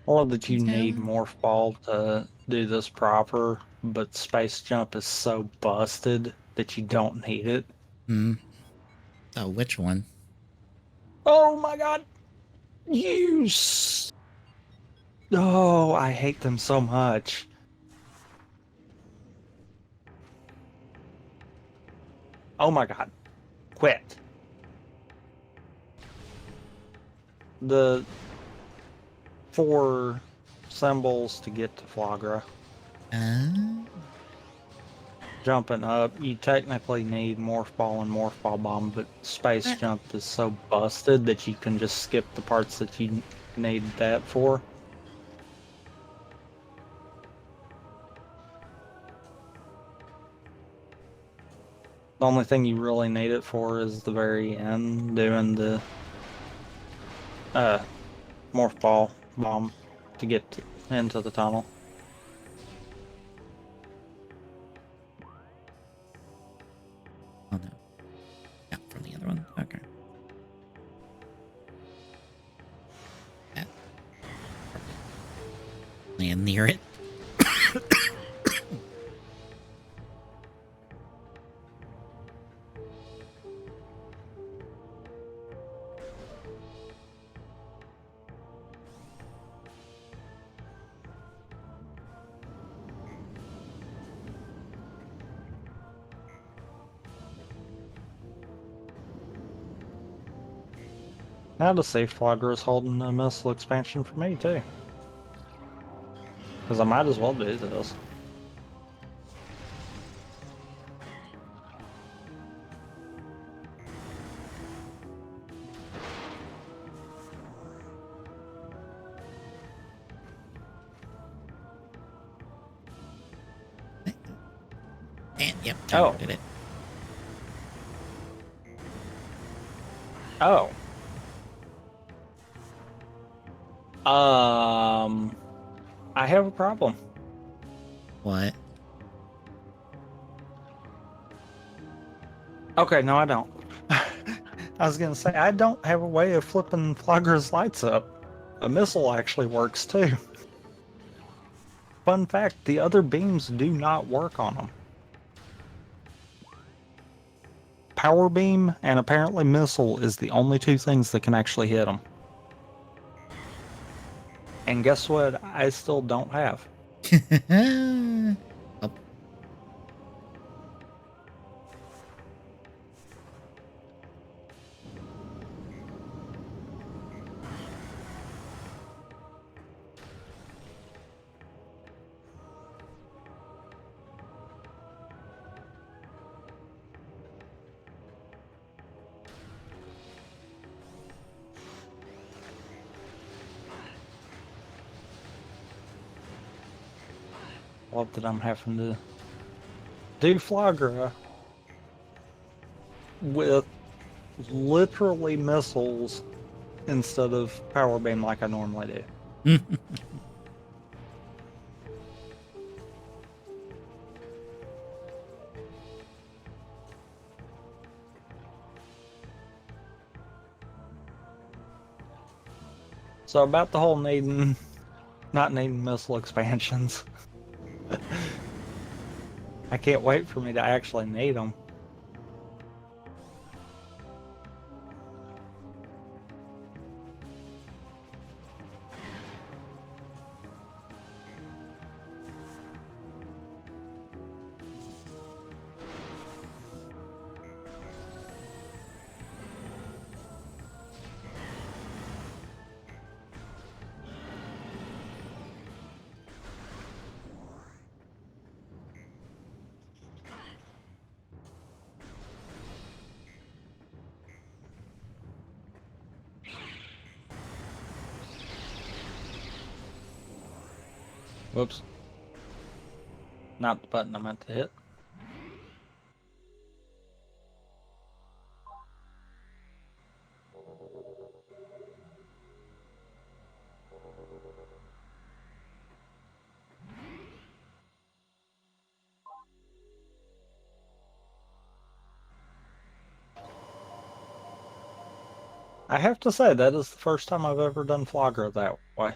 I love that you Okay. need Morph Ball to do this proper, but Space Jump is so busted that you don't need it. Hmm. Oh, which one? Oh my god! Oh, I hate them so much. Oh my god. Quit. The 4 symbols to get to Flagra. Jumping up, you technically need Morph Ball and Morph Ball Bomb, but Space Jump is so busted that you can just skip the parts that you need that for. The only thing you really need it for is the very end, doing the Morph Ball Bomb to get into the tunnel. Oh no. Yeah, from the other one. Okay. Yeah. Land near it. Now to see if Flagra is holding a missile expansion for me too. Because I might as well do this. And, yep, Oh. did it. Oh. I have a problem. What? Okay, no, I don't. I was gonna say, I don't have a way of flipping Flagra's lights up. A missile actually works too. Fun fact, the other beams do not work on them. power beam and apparently missile is the only two things that can actually hit them. And guess what? I still don't have. Oh, Love that I'm having to do Flagra with literally missiles instead of power beam like I normally do. So about the whole not needing missile expansions. I can't wait for me to actually need them. Whoops. Not the button I meant to hit. I have to say, that is the first time I've ever done Flagra that way.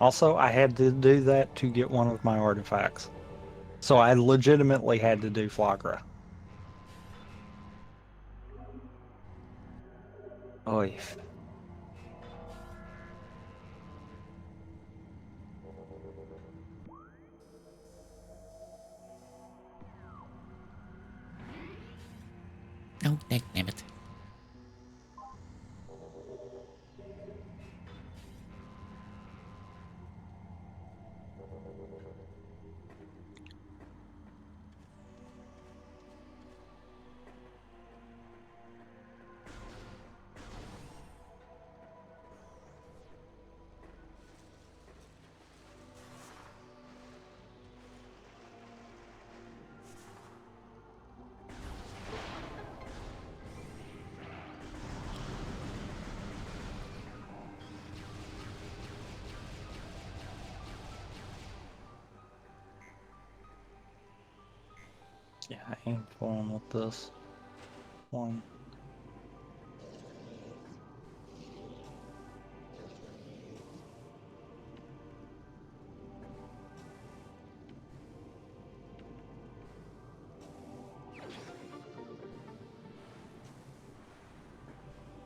Also, I had to do that to get one of my artifacts. So I legitimately had to do Flagra. Oy. oh, damn it. Yeah, I ain't fooling with this one.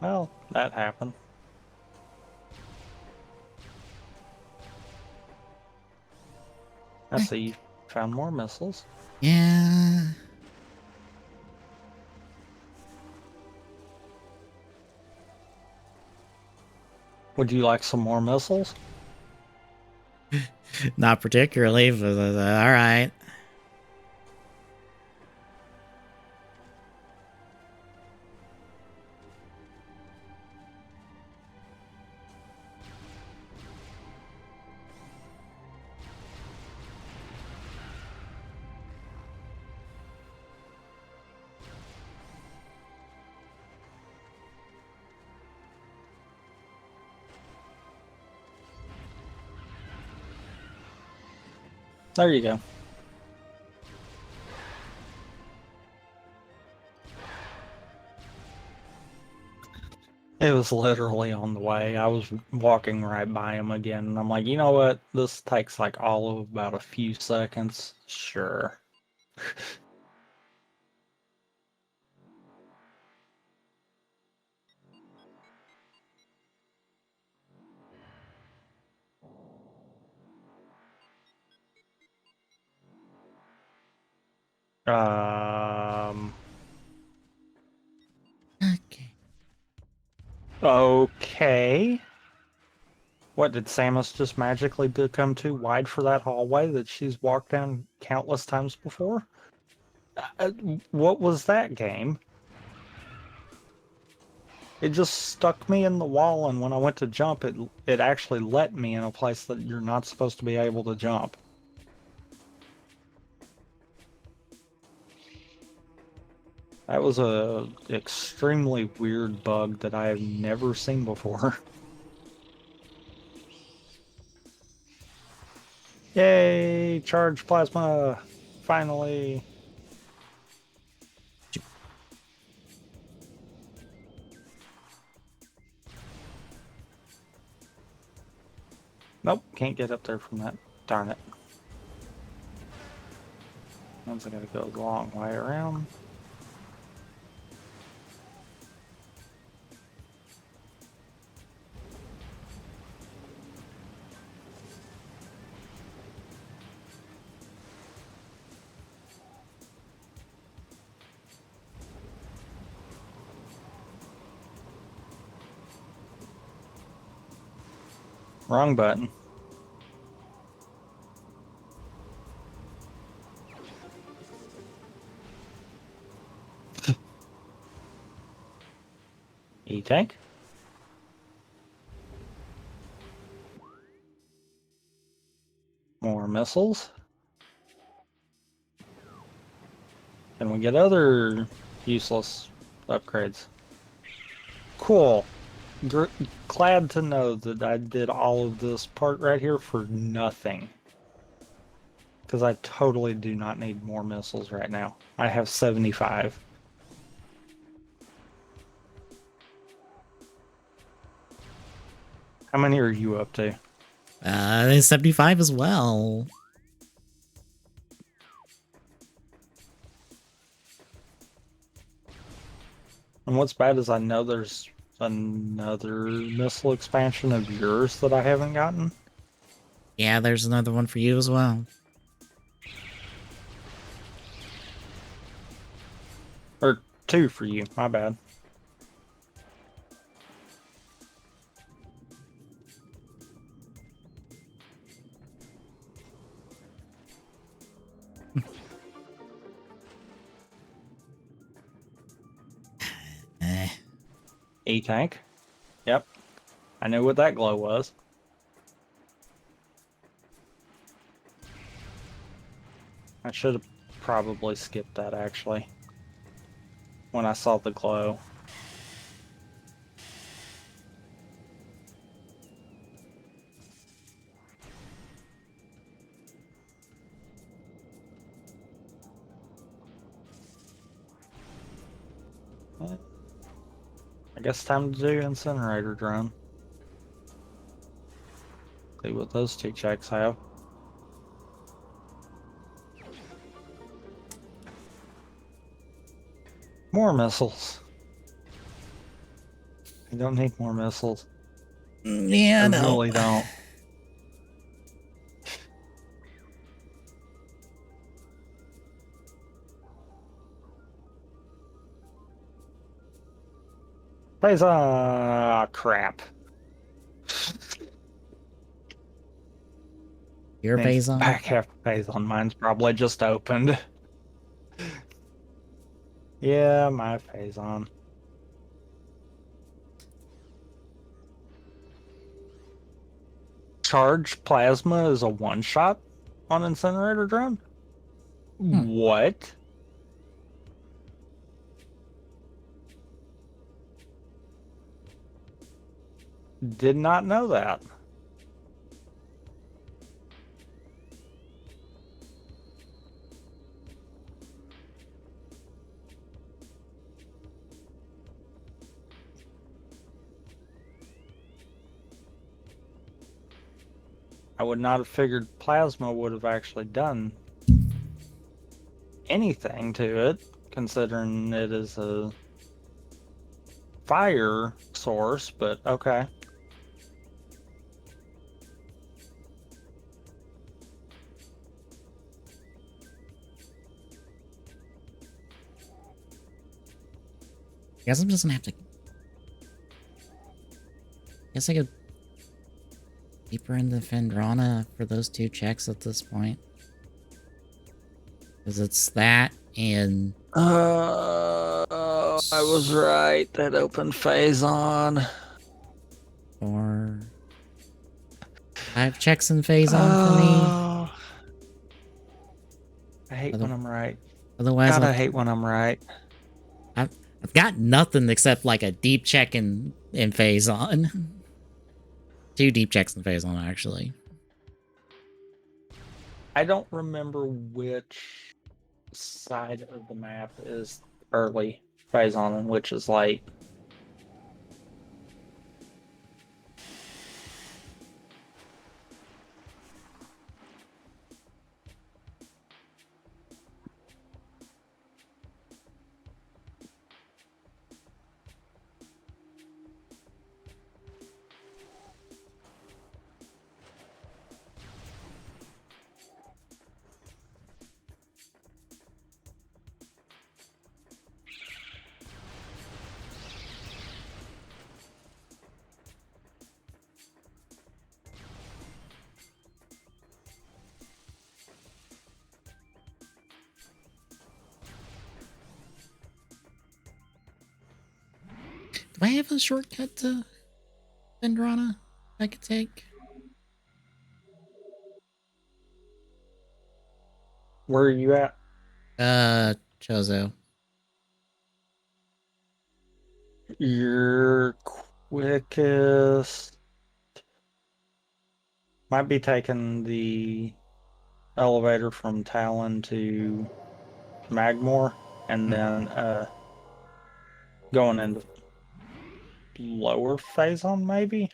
Well, that happened. I see you found more missiles. Yeah. Would you like some more missiles? Not particularly, but all right. There you go. It was literally on the way. I was walking right by him again, and I'm like, you know what? This takes like all of about a few seconds. Sure. Um. Okay. Okay. What, did Samus just magically become too wide for that hallway that she's walked down countless times before? Uh, what was that game? It just stuck me in the wall, and when I went to jump, it actually let me in a place that you're not supposed to be able to jump. That was a extremely weird bug that I have never seen before. Yay! Charge plasma! Finally! Nope, can't get up there from that. Darn it. Means I gotta go a long way around. Wrong button. E-tank? More missiles? Can we get other useless upgrades? Cool. Glad to know that I did all of this part right here for nothing. Because I totally do not need more missiles right now. I have 75. How many are you up to? 75 as well. And what's bad is I know there's another missile expansion of yours that I haven't gotten. Yeah, there's another one for you as well. Or two for you, my bad. Eh. E-tank. Yep. I knew what that glow was. I should have probably skipped that actually. When I saw the glow. I guess time to do incinerator drone. See what those two checks have. More missiles. You don't need more missiles. Yeah, I no. really don't. Phase crap. Your Means phase on? back half phase on mine's probably just opened. Yeah, my phase on. Charged plasma is a one shot on incinerator drone? Hmm. What? Did not know that. I would not have figured plasma would have actually done anything to it, considering it is a fire source, but okay. Guess I'm just gonna have to. Guess I could deeper into Fendrana for those two checks at this point. Because it's that and. I was right. That opened Phazon. 4, 5 checks in Phazon for me. I hate when I'm right. Otherwise, God, I hate when I'm right. I've got nothing except like a deep check in Phazon. 2 deep checks in Phazon, actually. I don't remember which side of the map is early Phazon and which is late. Do I have a shortcut to Fendrana I could take? Where are you at? Chozo. Your quickest might be taking the elevator from Talon to Magmore and then going into lower Phazon maybe?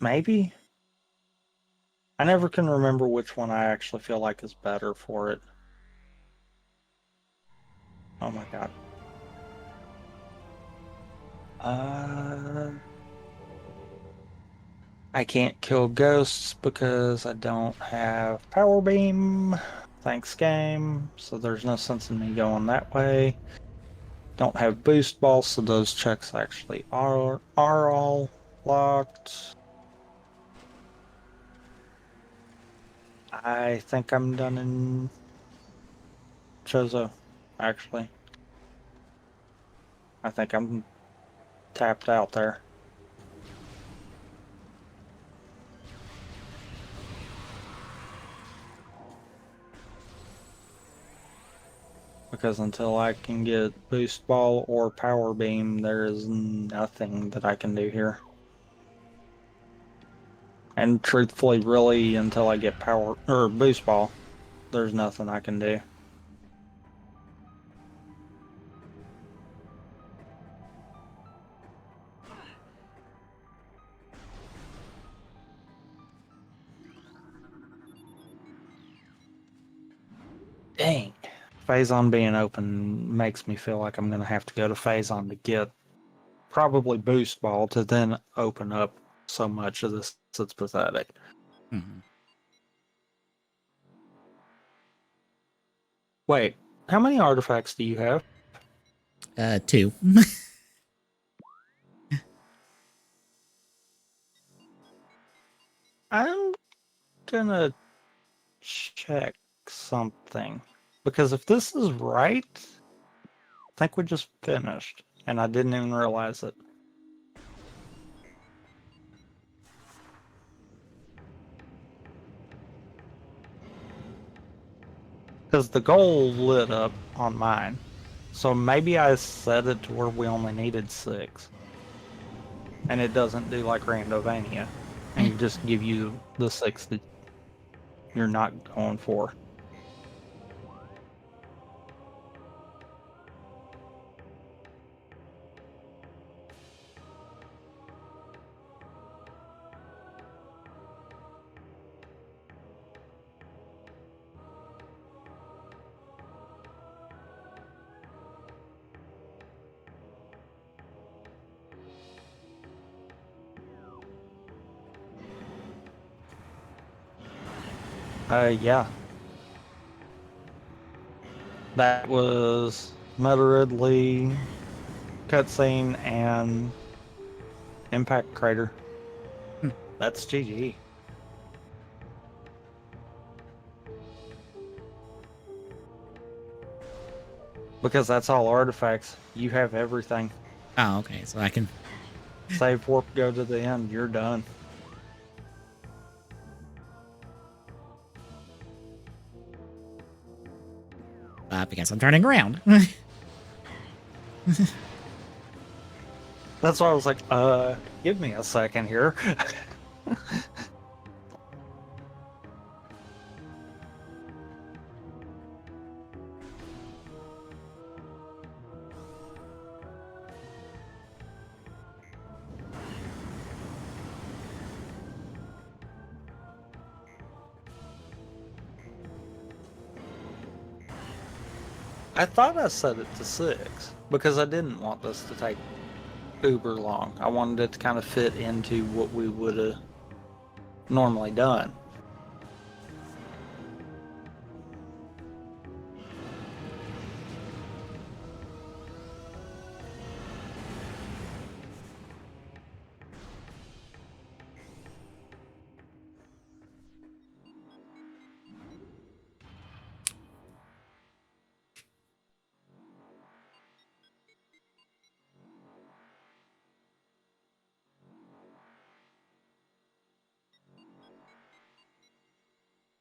Maybe? I never can remember which one I actually feel like is better for it. Oh my god. I can't kill ghosts because I don't have power beam. Thanks, game. So there's no sense in me going that way. Don't have boost ball, so those checks actually are all locked. I think I'm done in Chozo, actually. I think I'm tapped out there. Because until I can get boost ball or power beam, there is nothing that I can do here. And truthfully, really, until I get power or boost ball, there's nothing I can do. Dang. Phazon being open makes me feel like I'm going to have to go to Phazon to get probably boost ball to then open up so much of this. It's pathetic. Mm-hmm. Wait, how many artifacts do you have? 2. I'm gonna check something. Because if this is right, I think we just finished. And I didn't even realize it. Because the goal lit up on mine. So maybe I set it to where we only needed 6. And it doesn't do like Randovania. And just give you the 6 that you're not going for. Yeah. That was Metroid cutscene and Impact Crater. Hmm. That's GG. Because that's all artifacts. You have everything. Oh, okay. So I can. Save warp, go to the end. You're done. Because I'm turning around. That's why I was like, give me a second here. I thought I set it to 6 because I didn't want this to take uber long. I wanted it to kind of fit into what we would have normally done.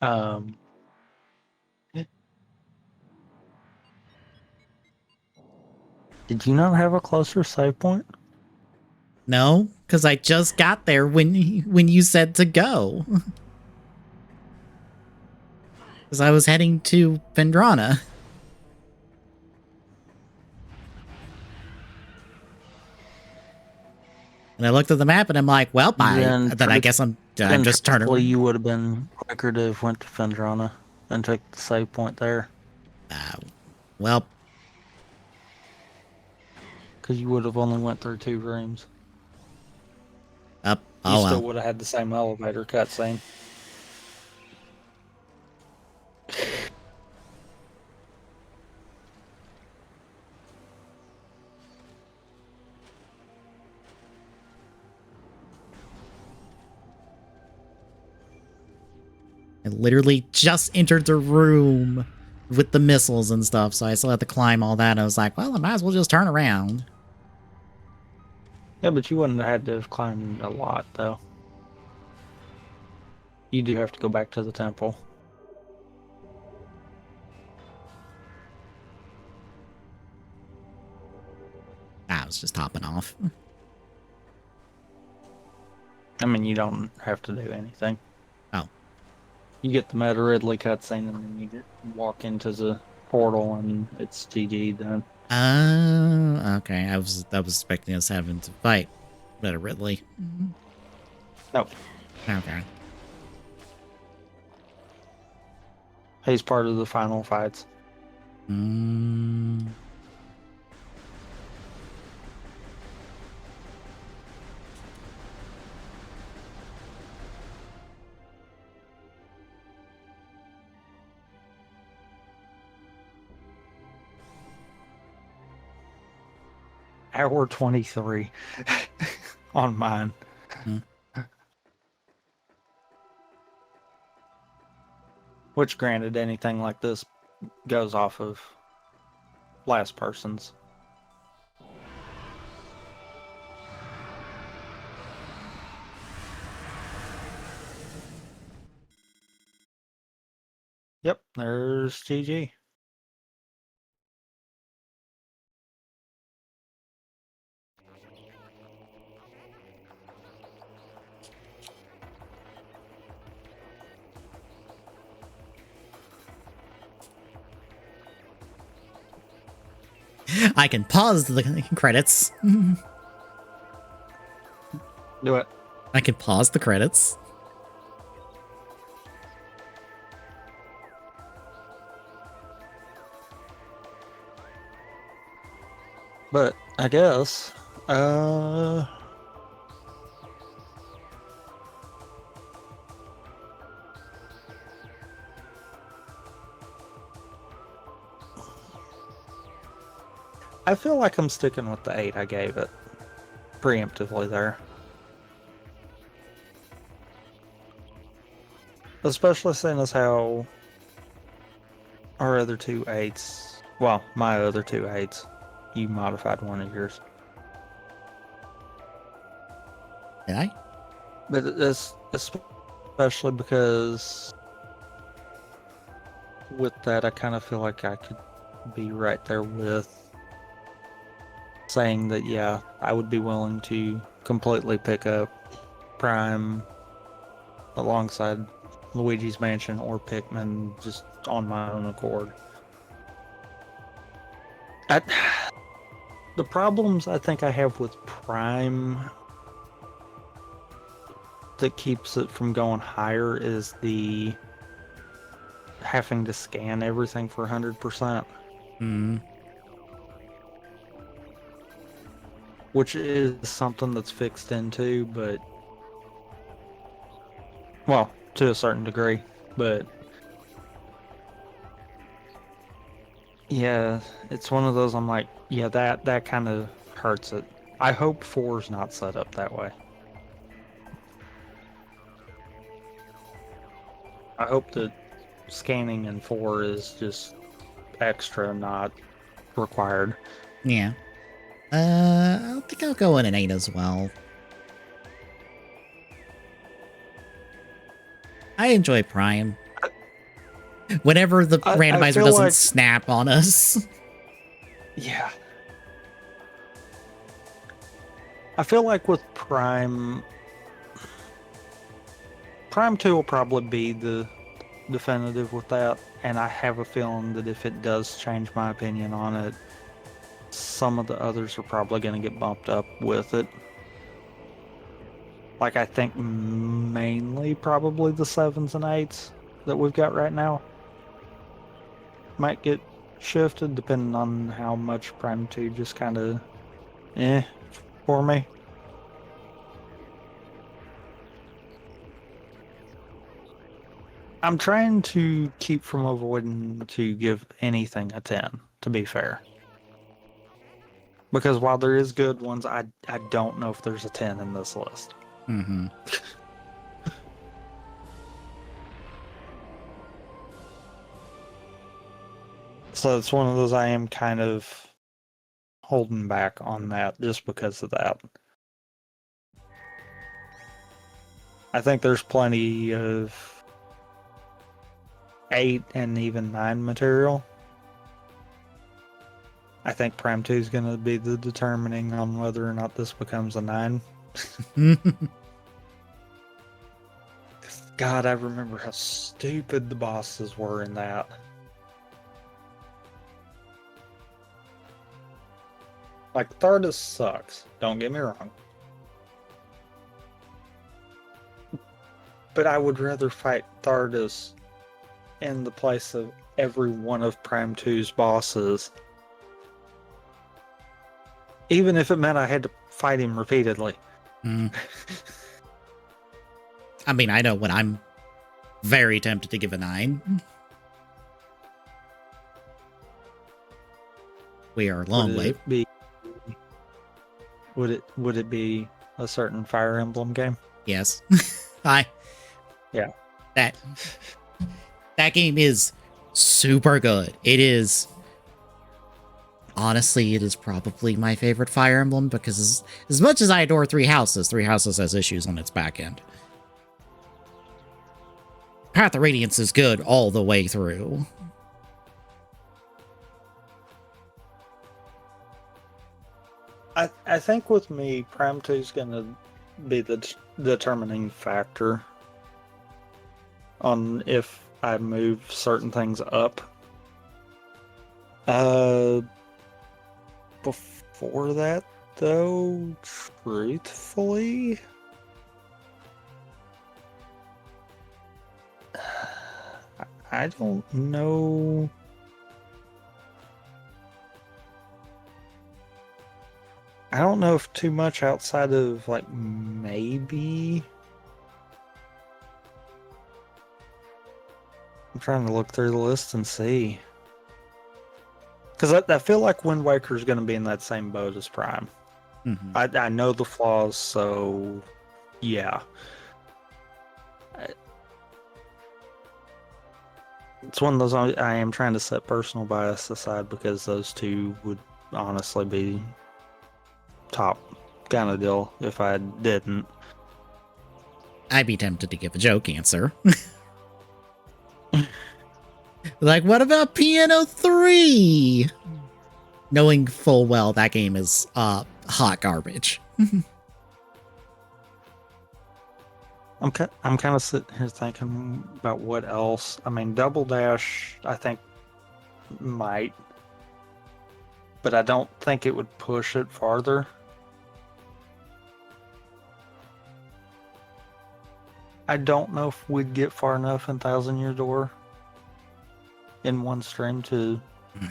Um, did you not have a closer save point? No, because I just got there when you said to go. Because I was heading to Vendrana. And I looked at the map and I'm like, well, Then then I guess I'm just turning truthfully, around. you would have been quicker to have went to Fendrana and took the save point there Well, because you would have only went through 2 rooms. up. You Oh still well. would have had the same elevator cutscene. I literally just entered the room with the missiles and stuff, so I still had to climb all that. And I was like, well, I might as well just turn around. Yeah, but you wouldn't have had to have climbed a lot, though. You do have to go back to the temple. I was just hopping off. I mean, you don't have to do anything. Oh. You get the Meta Ridley cutscene, and then you walk into the portal, and it's GG then. Okay. I was expecting us having to fight Better Ridley. No, Okay. he's part of the final fights. Mm. Hour 23 on mine. Hmm. Which, granted, anything like this goes off of last person's. Yep, there's GG. I can pause the credits. Do it. I can pause the credits. But I guess, I feel like I'm sticking with the 8 I gave it preemptively there. Especially seeing as how our other two 8s, well, my other two 8s, you modified one of yours. Did I? But it's especially because with that, I kind of feel like I could be right there with saying that, yeah, I would be willing to completely pick up Prime alongside Luigi's Mansion or Pikmin just on my own accord. I, the problems I think I have with Prime that keeps it from going higher is the having to scan everything for 100%, Hmm. which is something that's fixed into, but well, to a certain degree, but yeah, it's one of those I'm like, yeah, that kind of hurts it. I hope 4's not set up that way. I hope that scanning in 4 is just extra, not required. Yeah. I think I'll go in an 8 as well. I enjoy Prime. Whenever the I randomizer feel doesn't like, snap on us. yeah, I feel like with Prime 2 will probably be the definitive with that, and I have a feeling that if it does change my opinion on it, some of the others are probably going to get bumped up with it. Like, I think mainly probably the 7s and 8s that we've got right now might get shifted depending on how much Prime 2 just kind of eh for me. I'm trying to keep from avoiding to give anything a 10, to be fair. Because while there is good ones, I don't know if there's a 10 in this list. Mm-hmm. So it's one of those I am kind of holding back on that just because of that. I think there's plenty of 8 and even 9 material. I think Prime 2 is going to be the determining on whether or not this becomes a 9. God, I remember how stupid the bosses were in that. Like, Thardus sucks, don't get me wrong. But I would rather fight Thardus in the place of every one of Prime 2's bosses. Even if it meant I had to fight him repeatedly. Mm. I mean, I know when I'm very tempted to give a 9. We are a long way. Would it be a certain Fire Emblem game? Yes. Yeah. That game is super good. It is, honestly, it is probably my favorite Fire Emblem because as much as I adore Three Houses has issues on its back end. Path of Radiance is good all the way through. I think with me, Prime 2 is going to be the determining factor on if I move certain things up. Before that, though, truthfully, I don't know. I don't know if too much outside of, like, maybe. I'm trying to look through the list and see. Because I feel like Wind Waker is going to be in that same boat as Prime. Mhm. I know the flaws, so yeah. It's one of those I am trying to set personal bias aside because those two would honestly be top kind of deal if I didn't. I'd be tempted to give a joke answer. Like, what about Piano 3? Knowing full well that game is hot garbage. I'm kind of sitting here thinking about what else. I mean, Double Dash, I think might, but I don't think it would push it farther. I don't know if we'd get far enough in Thousand Year Door in one stream to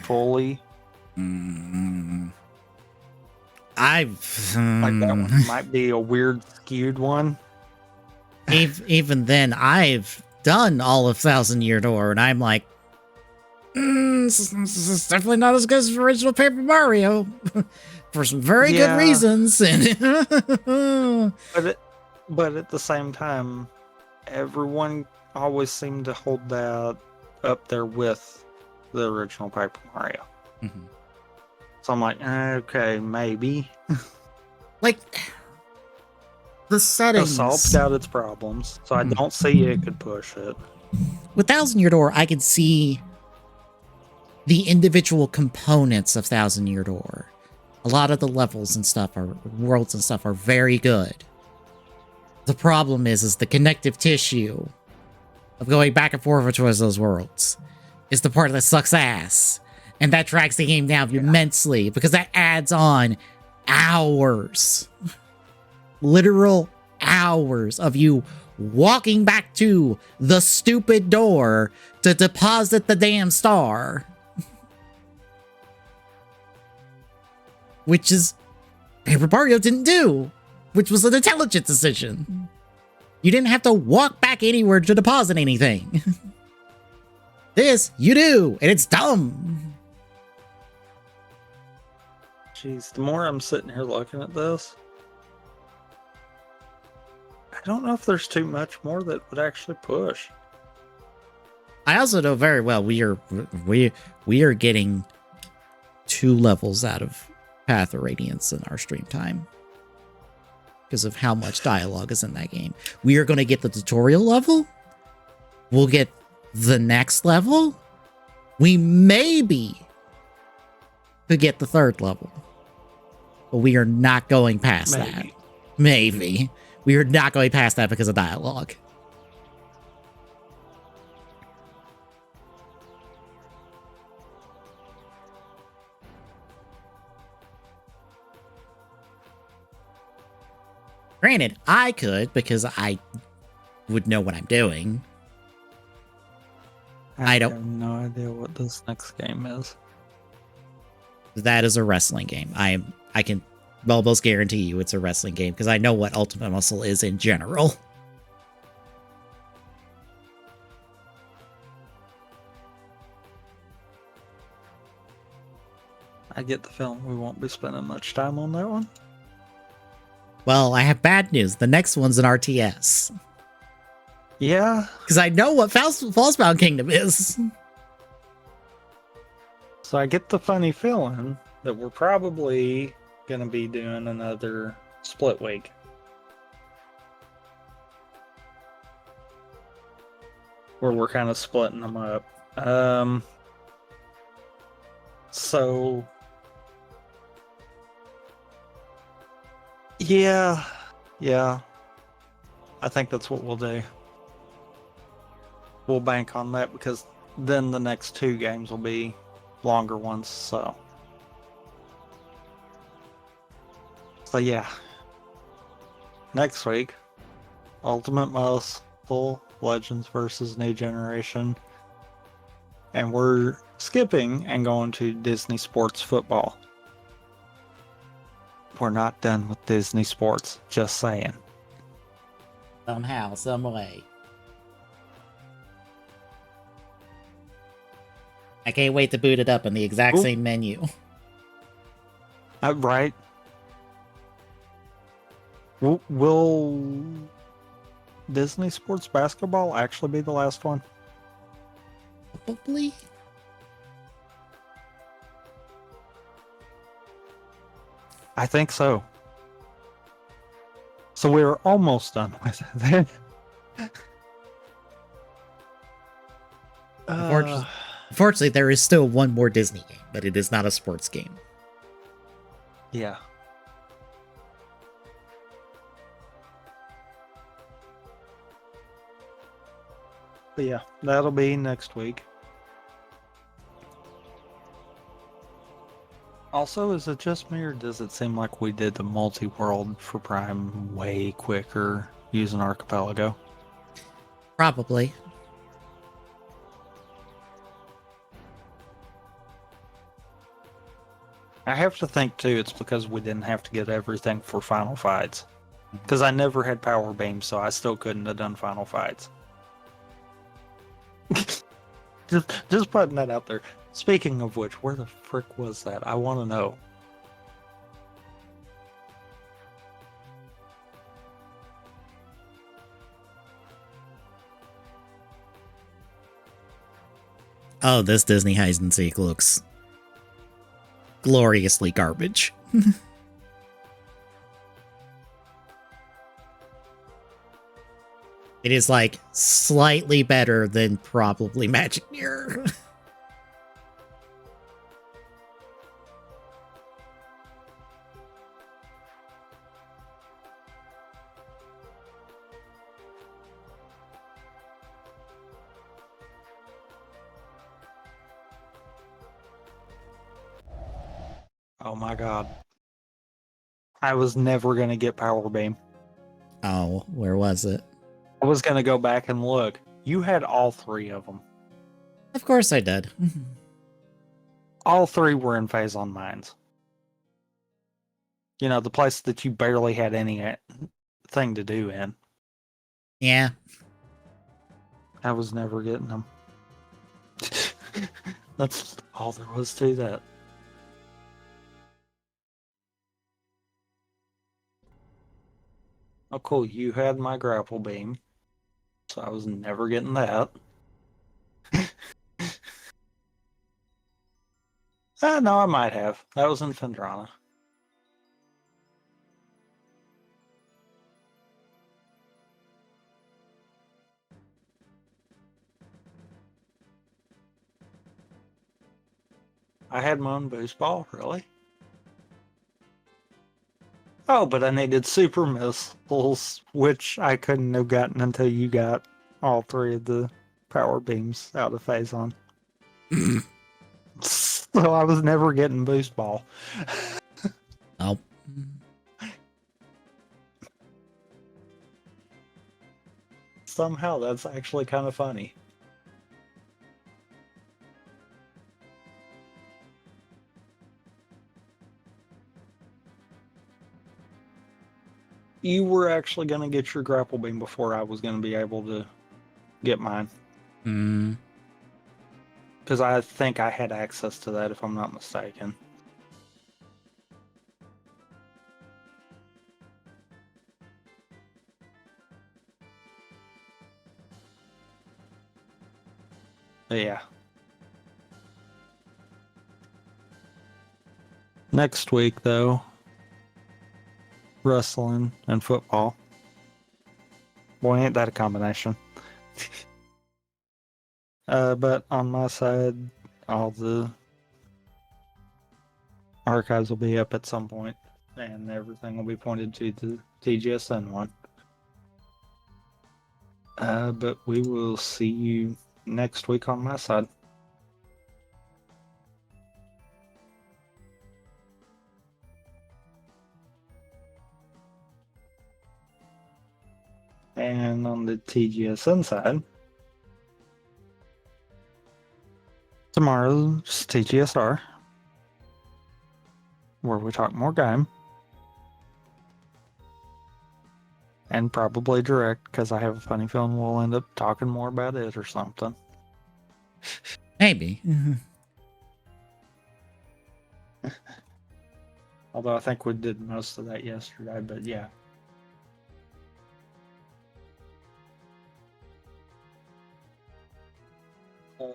fully. I've Like that one might be a weird skewed one. even then, I've done all of Thousand Year Door, and I'm like, this is definitely not as good as the original Paper Mario for some very good reasons. But at the same time, everyone always seemed to hold that up there with the original Paper Mario. Mhm. So I'm like, okay, maybe. Like, the settings. Assault's got its problems, so I don't see it could push it. With Thousand Year Door, I could see the individual components of Thousand Year Door. A lot of the levels and stuff are worlds and stuff are very good. The problem is the connective tissue of going back and forth towards those worlds is the part that sucks ass. And that drags the game down immensely because that adds on hours. Literal hours of you walking back to the stupid door to deposit the damn star. Which is Paper Mario didn't do, which was an intelligent decision. You didn't have to walk back anywhere to deposit anything. This, you do, and it's dumb. Jeez, the more I'm sitting here looking at this, I don't know if there's too much more that would actually push. I also know very well we are getting 2 levels out of Path of Radiance in our stream time because of how much dialogue is in that game. We are going to get the tutorial level. We'll get the next level. We maybe could get the 3rd level, but we are not going past that. Maybe. We are not going past that because of dialogue. Granted, I could because I would know what I'm doing. I have no idea what this next game is. That is a wrestling game. I can almost guarantee you it's a wrestling game because I know what Ultimate Muscle is in general. I get the feeling we won't be spending much time on that one. Well, I have bad news. The next one's an RTS. Yeah. Because I know what Fallsbound Kingdom is. So I get the funny feeling that we're probably going to be doing another split week. Where we're kind of splitting them up. So... Yeah. I think that's what we'll do. We'll bank on that because then the next 2 games will be longer ones, so yeah. Next week, Ultimate Muscle Legends versus New Generation. And we're skipping and going to Disney Sports Football. We're not done with Disney Sports, just saying. Somehow, some way. I can't wait to boot it up in the exact Ooh. same menu. Right. Will Disney Sports Basketball actually be the last one? Probably. I think so. So we're almost done with it. Unfortunately, there is still one more Disney game, but it is not a sports game. Yeah. But yeah, that'll be next week. Also, is it just me, or does it seem like we did the multi-world for Prime way quicker using Archipelago? Probably. I have to think too, it's because we didn't have to get everything for Final Fights. Because I never had Power Beam, so I still couldn't have done Final Fights. just putting that out there. Speaking of which, where the frick was that? I want to know. Oh, this Disney hide and seek looks gloriously garbage. It is like slightly better than probably Magic Mirror. Oh my god. I was never going to get Power Beam. Oh, where was it? I was going to go back and look. You had all three of them. Of course I did. All three were in Phazon Mines. You know, the place that you barely had any thing to do in. Yeah. I was never getting them. That's all there was to that. Oh, cool. You had my grapple beam. So I was never getting that. No, I might have. That was in Fendrana. I had my own boost ball, really? Oh, but I needed super missiles, which I couldn't have gotten until you got all three of the power beams out of Phazon. So I was never getting boost ball. Oh. Somehow that's actually kind of funny. You were actually going to get your grapple beam before I was going to be able to get mine. Hmm. Because I think I had access to that, if I'm not mistaken. But yeah. Next week, though, wrestling and football. Boy, ain't that a combination. But on my side, all the archives will be up at some point, and everything will be pointed to the TGSN one. But we will see you next week on my side. And on the TGSN side, tomorrow's TGSR, where we talk more game. And probably direct, because I have a funny feeling we'll end up talking more about it or something. Maybe. Although I think we did most of that yesterday, but yeah. Uh,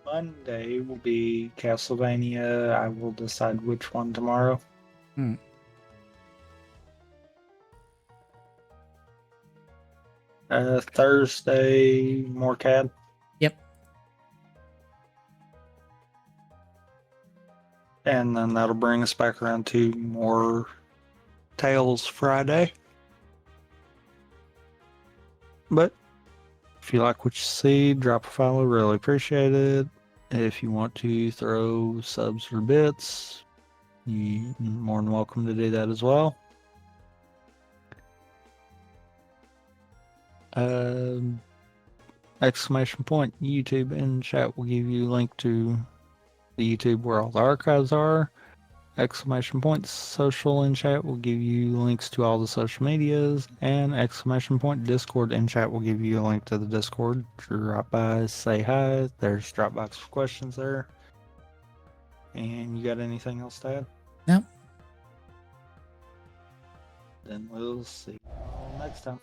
Monday will be Castlevania. I will decide which one tomorrow. Hmm. Thursday, more CAD. Yep. And then that'll bring us back around to more Tales Friday. But if you like what you see, drop a follow. Really appreciate it. If you want to throw subs or bits, you're more than welcome to do that as well. Exclamation point YouTube in chat will give you a link to the YouTube where all the archives are. Exclamation point social in chat will give you links to all the social medias, and exclamation point Discord in chat will give you a link to the Discord. Drop by, say hi. There's Dropbox for questions there. And you got anything else to add? No. Then we'll see you all next time.